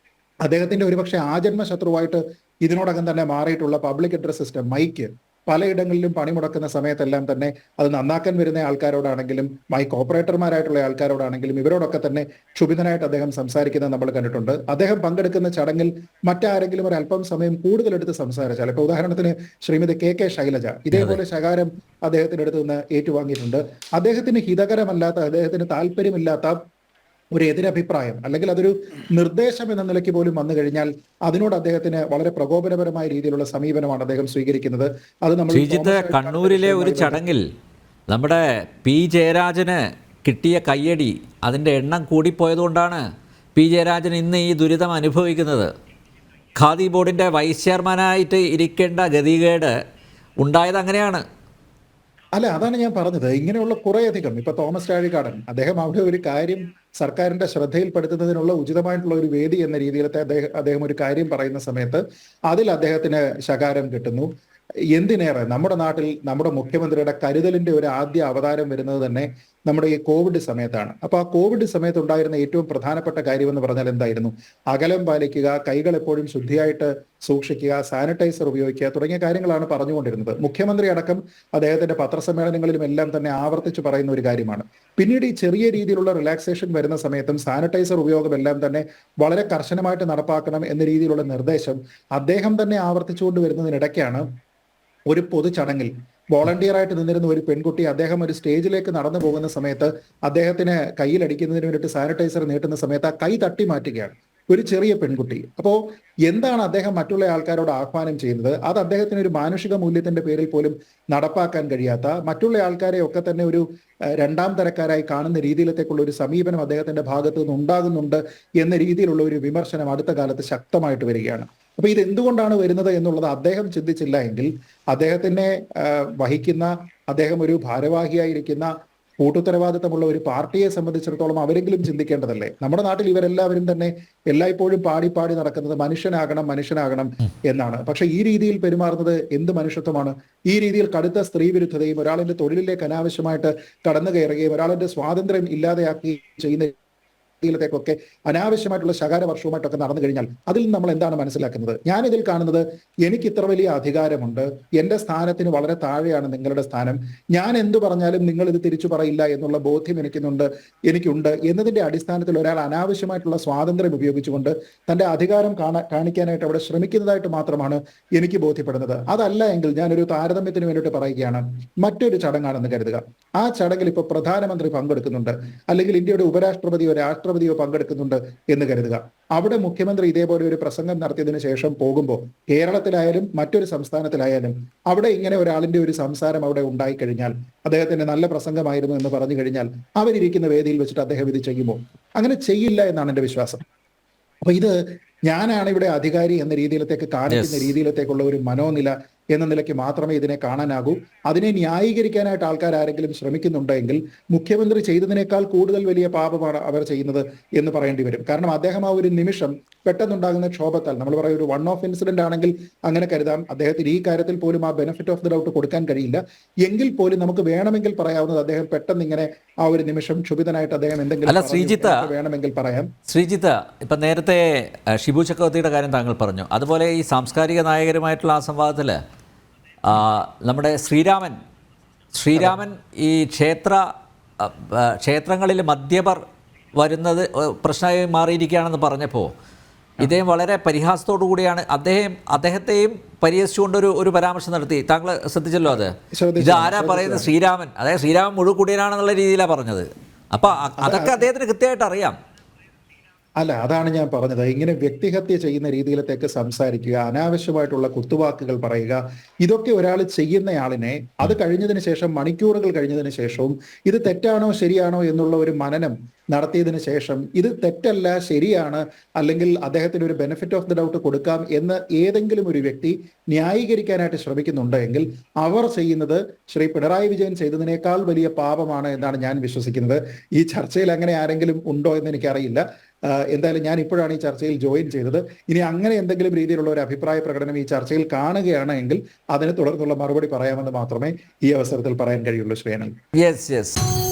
അദ്ദേഹത്തിന്റെ ഒരുപക്ഷെ ആജന്മ ശത്രുവായിട്ട് ഇതിനോടകം തന്നെ മാറിയിട്ടുള്ള പബ്ലിക് അഡ്രസ് സിസ്റ്റം, മൈക്ക്, പലയിടങ്ങളിലും പണിമുടക്കുന്ന സമയത്തെല്ലാം തന്നെ അത് നന്നാക്കാൻ വരുന്ന ആൾക്കാരോടാണെങ്കിലും മൈക്ക് ഓപ്പറേറ്റർമാരായിട്ടുള്ള ആൾക്കാരോടാണെങ്കിലും ഇവരോടൊക്കെ തന്നെ ക്ഷുഭിതനായിട്ട് അദ്ദേഹം സംസാരിക്കുന്നത് നമ്മൾ കണ്ടിട്ടുണ്ട്. അദ്ദേഹം പങ്കെടുക്കുന്ന ചടങ്ങിൽ മറ്റാരെങ്കിലും ഒരു അല്പം സമയം കൂടുതലെടുത്ത് സംസാരിച്ചാൽ, ഇപ്പൊ ഉദാഹരണത്തിന് ശ്രീമതി കെ ശൈലജ ഇതേപോലെ ശകാരം അദ്ദേഹത്തിന്റെ അടുത്ത് നിന്ന് ഏറ്റുവാങ്ങിയിട്ടുണ്ട്. അദ്ദേഹത്തിന് ഹിതകരമല്ലാത്ത, അദ്ദേഹത്തിന് താല്പര്യമില്ലാത്ത ഒരു എതിരഭിപ്രായം അല്ലെങ്കിൽ അതൊരു നിർദ്ദേശം എന്ന നിലയ്ക്ക് പോലും വന്നു കഴിഞ്ഞാൽ അതിനോട് അദ്ദേഹത്തിന് വളരെ പ്രകോപനപരമായ രീതിയിലുള്ള സമീപനമാണ് അദ്ദേഹം സ്വീകരിക്കുന്നത്. അത് നമ്മൾ കണ്ണൂരിലെ ഒരു ചടങ്ങിൽ നമ്മുടെ പി ജയരാജന് കിട്ടിയ കയ്യടി അതിൻ്റെ എണ്ണം കൂടിപ്പോയതുകൊണ്ടാണ് പി ജയരാജൻ ഇന്ന് ഈ ദുരിതം അനുഭവിക്കുന്നത്. ഖാദി ബോർഡിൻ്റെ വൈസ് ചെയർമാനായിട്ട് ഇരിക്കേണ്ട ഗതികേട് ഉണ്ടായത് അങ്ങനെയാണ്. അല്ല, അതാണ് ഞാൻ പറഞ്ഞത്. ഇങ്ങനെയുള്ള കുറേയധികം, ഇപ്പൊ തോമസ് ചാഴികാടൻ, അദ്ദേഹം അവിടെ ഒരു കാര്യം സർക്കാരിന്റെ ശ്രദ്ധയിൽപ്പെടുത്തുന്നതിനുള്ള ഉചിതമായിട്ടുള്ള ഒരു വേദി എന്ന രീതിയിലത്തെ അദ്ദേഹം ഒരു കാര്യം പറയുന്ന സമയത്ത് അതിൽ അദ്ദേഹത്തിന് ശകാരം കിട്ടുന്നു. എന്തിനേറെ നമ്മുടെ നാട്ടിൽ നമ്മുടെ മുഖ്യമന്ത്രിയുടെ കരുതലിന്റെ ഒരു ആദ്യ അവതാരം വരുന്നത് തന്നെ നമ്മുടെ ഈ കോവിഡ് സമയത്താണ്. അപ്പൊ ആ കോവിഡ് സമയത്ത് ഉണ്ടായിരുന്ന ഏറ്റവും പ്രധാനപ്പെട്ട കാര്യം എന്ന് പറഞ്ഞാൽ എന്തായിരുന്നു? അകലം പാലിക്കുക, കൈകൾ എപ്പോഴും ശുദ്ധിയായിട്ട് സൂക്ഷിക്കുക, സാനിറ്റൈസർ ഉപയോഗിക്കുക തുടങ്ങിയ കാര്യങ്ങളാണ് പറഞ്ഞുകൊണ്ടിരുന്നത്. മുഖ്യമന്ത്രി അടക്കം അദ്ദേഹത്തിന്റെ പത്രസമ്മേളനങ്ങളിലും എല്ലാം തന്നെ ആവർത്തിച്ച് പറയുന്ന ഒരു കാര്യമാണ്. പിന്നീട് ഈ ചെറിയ രീതിയിലുള്ള റിലാക്സേഷൻ വരുന്ന സമയത്തും സാനിറ്റൈസർ ഉപയോഗം എല്ലാം തന്നെ വളരെ കർശനമായിട്ട് നടപ്പാക്കണം എന്ന രീതിയിലുള്ള നിർദ്ദേശം അദ്ദേഹം തന്നെ ആവർത്തിച്ചുകൊണ്ട് വരുന്നതിനിടയ്ക്കാണ് ഒരു പൊതു ചടങ്ങിൽ വോളണ്ടിയറായിട്ട് നിന്നിരുന്ന ഒരു പെൺകുട്ടി അദ്ദേഹം ഒരു സ്റ്റേജിലേക്ക് നടന്നു പോകുന്ന സമയത്ത് അദ്ദേഹത്തിന് കയ്യിലടിക്കുന്നതിന് വേണ്ടിയിട്ട് സാനിറ്റൈസർ നീട്ടുന്ന സമയത്ത് ആ കൈ തട്ടി മാറ്റുകയാണ് ഒരു ചെറിയ പെൺകുട്ടി. അപ്പോൾ എന്താണ് അദ്ദേഹം മറ്റുള്ള ആൾക്കാരോട് ആഹ്വാനം ചെയ്യുന്നത്? അത് അദ്ദേഹത്തിന് ഒരു മാനുഷിക മൂല്യത്തിന്റെ പേരിൽ പോലും നടപ്പാക്കാൻ കഴിയാത്ത, മറ്റുള്ള ആൾക്കാരെ ഒക്കെ തന്നെ ഒരു രണ്ടാം തരക്കാരായി കാണുന്ന രീതിയിലത്തേക്കുള്ള ഒരു സമീപനം അദ്ദേഹത്തിന്റെ ഭാഗത്തു നിന്ന് ഉണ്ടാകുന്നുണ്ട് എന്ന രീതിയിലുള്ള ഒരു വിമർശനം അടുത്ത കാലത്ത് ശക്തമായിട്ട് വരികയാണ്. അപ്പൊ ഇത് എന്തുകൊണ്ടാണ് വരുന്നത് എന്നുള്ളത് അദ്ദേഹം ചിന്തിച്ചില്ല എങ്കിൽ അദ്ദേഹത്തിനെ വഹിക്കുന്ന, അദ്ദേഹം ഒരു ഭാരവാഹിയായിരിക്കുന്ന കൂട്ടുത്തരവാദിത്തമുള്ള ഒരു പാർട്ടിയെ സംബന്ധിച്ചിടത്തോളം അവരെങ്കിലും ചിന്തിക്കേണ്ടതല്ലേ? നമ്മുടെ നാട്ടിൽ ഇവരെല്ലാവരും തന്നെ എല്ലായ്പ്പോഴും പാടി നടക്കുന്നത് മനുഷ്യനാകണം എന്നാണ്. പക്ഷെ ഈ രീതിയിൽ പെരുമാറുന്നത് എന്ത് മനുഷ്യത്വമാണ്? ഈ രീതിയിൽ കടുത്ത സ്ത്രീ വിരുദ്ധതയും ഒരാളിന്റെ തൊഴിലിലേക്ക് അനാവശ്യമായിട്ട് കടന്നു കയറുകയും ഒരാളിന്റെ സ്വാതന്ത്ര്യം ഇല്ലാതെയാക്കി ചെയ്യുന്ന ൊക്കെ അനാവശ്യമായിട്ടുള്ള ശകാര വർഷവുമായിട്ടൊക്കെ നടന്നു കഴിഞ്ഞാൽ അതിൽ നമ്മൾ എന്താണ് മനസ്സിലാക്കുന്നത്? ഞാനിതിൽ കാണുന്നത്, എനിക്ക് ഇത്ര വലിയ അധികാരമുണ്ട്, എന്റെ സ്ഥാനത്തിന് വളരെ താഴെയാണ് നിങ്ങളുടെ സ്ഥാനം, ഞാൻ എന്തു പറഞ്ഞാലും നിങ്ങൾ ഇത് തിരിച്ചു പറയില്ല എന്നുള്ള ബോധ്യം എനിക്കുണ്ട് എന്നതിന്റെ അടിസ്ഥാനത്തിൽ ഒരാൾ അനാവശ്യമായിട്ടുള്ള സ്വാതന്ത്ര്യം ഉപയോഗിച്ചുകൊണ്ട് തന്റെ അധികാരം കാണിക്കാനായിട്ട് അവിടെ ശ്രമിക്കുന്നതായിട്ട് മാത്രമാണ് എനിക്ക് ബോധ്യപ്പെടുന്നത്. അതല്ല എങ്കിൽ ഞാനൊരു താരതമ്യത്തിന് വേണ്ടിയിട്ട് പറയുകയാണ്. മറ്റൊരു ചടങ്ങാണെന്ന് കരുതുക. ആ ചടങ്ങിൽ ഇപ്പൊ പ്രധാനമന്ത്രി പങ്കെടുക്കുന്നുണ്ട്, അല്ലെങ്കിൽ ഇന്ത്യയുടെ ഉപരാഷ്ട്രപതിയോ രാഷ്ട്രപതി രാഷ്ട്രപതിയോ പങ്കെടുക്കുന്നുണ്ട് എന്ന് കരുതുക. അവിടെ മുഖ്യമന്ത്രി ഇതേപോലെ ഒരു പ്രസംഗം നടത്തിയതിനു ശേഷം പോകുമ്പോൾ കേരളത്തിലായാലും മറ്റൊരു സംസ്ഥാനത്തിലായാലും അവിടെ ഇങ്ങനെ ഒരാളിന്റെ ഒരു സംസാരം അവിടെ ഉണ്ടായിക്കഴിഞ്ഞാൽ, അദ്ദേഹത്തിന്റെ നല്ല പ്രസംഗമായിരുന്നു എന്ന് പറഞ്ഞു കഴിഞ്ഞാൽ, അവരിയ്ക്കുന്ന വേദിയിൽ വെച്ചിട്ട് അദ്ദേഹം ഇത് ചെയ്യുമോ? അങ്ങനെ ചെയ്യില്ല എന്നാണ് എൻ്റെ വിശ്വാസം. അപ്പൊ ഇത് ഞാനാണ് ഇവിടെ അധികാരി എന്ന രീതിയിലത്തേക്ക് കാണിക്കുന്ന രീതിയിലത്തേക്കുള്ള ഒരു മനോനില എന്ന നിലയ്ക്ക് മാത്രമേ ഇതിനെ കാണാനാകൂ. അതിനെ ന്യായീകരിക്കാനായിട്ട് ആൾക്കാർ ആരെങ്കിലും ശ്രമിക്കുന്നുണ്ടെങ്കിൽ മുഖ്യമന്ത്രി ചെയ്തതിനേക്കാൾ കൂടുതൽ വലിയ പാപമാണ് അവർ ചെയ്യുന്നത് എന്ന് പറയേണ്ടി വരും. കാരണം അദ്ദേഹം ആ ഒരു നിമിഷം പെട്ടെന്നുണ്ടാകുന്ന ക്ഷോഭത്താൽ, നമ്മൾ പറയും ഒരു വൺ ഓഫ് ഇൻസിഡന്റ് ആണെങ്കിൽ അങ്ങനെ കരുതാം, അദ്ദേഹത്തിന് ഈ കാര്യത്തിൽ പോലും ആ ബെനിഫിറ്റ് ഓഫ് ദ ഡൗട്ട് കൊടുക്കാൻ കഴിയില്ല. എങ്കിൽ പോലും നമുക്ക് വേണമെങ്കിൽ പറയാവുന്നത് അദ്ദേഹം പെട്ടെന്ന് ഇങ്ങനെ ആ ഒരു നിമിഷം ക്ഷുഭിതനായിട്ട് അദ്ദേഹം എന്തെങ്കിലും വേണമെങ്കിൽ പറയാം. ശ്രീജിത്ത്, ഇപ്പൊ നേരത്തെ ഷിബു ചക്രവർത്തിയുടെ കാര്യം താങ്കൾ പറഞ്ഞു. അതുപോലെ ഈ സാംസ്കാരിക നായകരുമായിട്ടുള്ള ആ സംവാദത്തിൽ നമ്മുടെ ശ്രീരാമൻ ഈ ക്ഷേത്രങ്ങളിൽ മദ്യപർ വരുന്നത് പ്രശ്നമായി മാറിയിരിക്കുകയാണെന്ന് പറഞ്ഞപ്പോൾ ഇദ്ദേഹം വളരെ പരിഹാസത്തോടു കൂടിയാണ് അദ്ദേഹത്തെയും പരിഹസിച്ചുകൊണ്ടൊരു ഒരു പരാമർശം നടത്തി. താങ്കൾ ശ്രദ്ധിച്ചല്ലോ അത്. ഇത് ആരാ പറയുന്നത്? ശ്രീരാമൻ, അതായത് ശ്രീരാമൻ മുഴുകുടിയനാണെന്നുള്ള രീതിയിലാണ് പറഞ്ഞത്. അപ്പോൾ അതൊക്കെ അദ്ദേഹത്തിന് കൃത്യമായിട്ട് അറിയാം. അല്ല, അതാണ് ഞാൻ പറഞ്ഞത്. ഇങ്ങനെ വ്യക്തിഹത്യ ചെയ്യുന്ന രീതിയിലത്തേക്ക് സംസാരിക്കുക, അനാവശ്യമായിട്ടുള്ള കുത്തുവാക്കുകൾ പറയുക, ഇതൊക്കെ ഒരാൾ ചെയ്യുന്നയാളിനെ അത് കഴിഞ്ഞതിന് ശേഷം, മണിക്കൂറുകൾ കഴിഞ്ഞതിന് ശേഷവും ഇത് തെറ്റാണോ ശരിയാണോ എന്നുള്ള ഒരു മനനം നടത്തിയതിന് ശേഷം ഇത് തെറ്റല്ല ശരിയാണ്, അല്ലെങ്കിൽ അദ്ദേഹത്തിന് ഒരു ബെനിഫിറ്റ് ഓഫ് ദ ഡൗട്ട് കൊടുക്കാം എന്ന് ഏതെങ്കിലും ഒരു വ്യക്തി ന്യായീകരിക്കാനായിട്ട് ശ്രമിക്കുന്നുണ്ടെങ്കിൽ അവർ ചെയ്യുന്നത് ശ്രീ പിണറായി വിജയൻ ചെയ്തതിനേക്കാൾ വലിയ പാപമാണ് എന്നാണ് ഞാൻ വിശ്വസിക്കുന്നത്. ഈ ചർച്ചയിൽ അങ്ങനെ ആരെങ്കിലും ഉണ്ടോ എന്ന് എനിക്കറിയില്ല. എന്തായാലും ഞാൻ ഇപ്പോഴാണ് ഈ ചർച്ചയിൽ ജോയിൻ ചെയ്തത്. ഇനി അങ്ങനെ എന്തെങ്കിലും രീതിയിലുള്ള ഒരു അഭിപ്രായ പ്രകടനം ഈ ചർച്ചയിൽ കാണുകയാണ് എങ്കിൽ അതിന് തുടർന്നുള്ള മറുപടി പറയാമെന്ന് മാത്രമേ ഈ അവസരത്തിൽ പറയാൻ കഴിയുള്ളൂ. ശ്രീനൻ. യെസ്.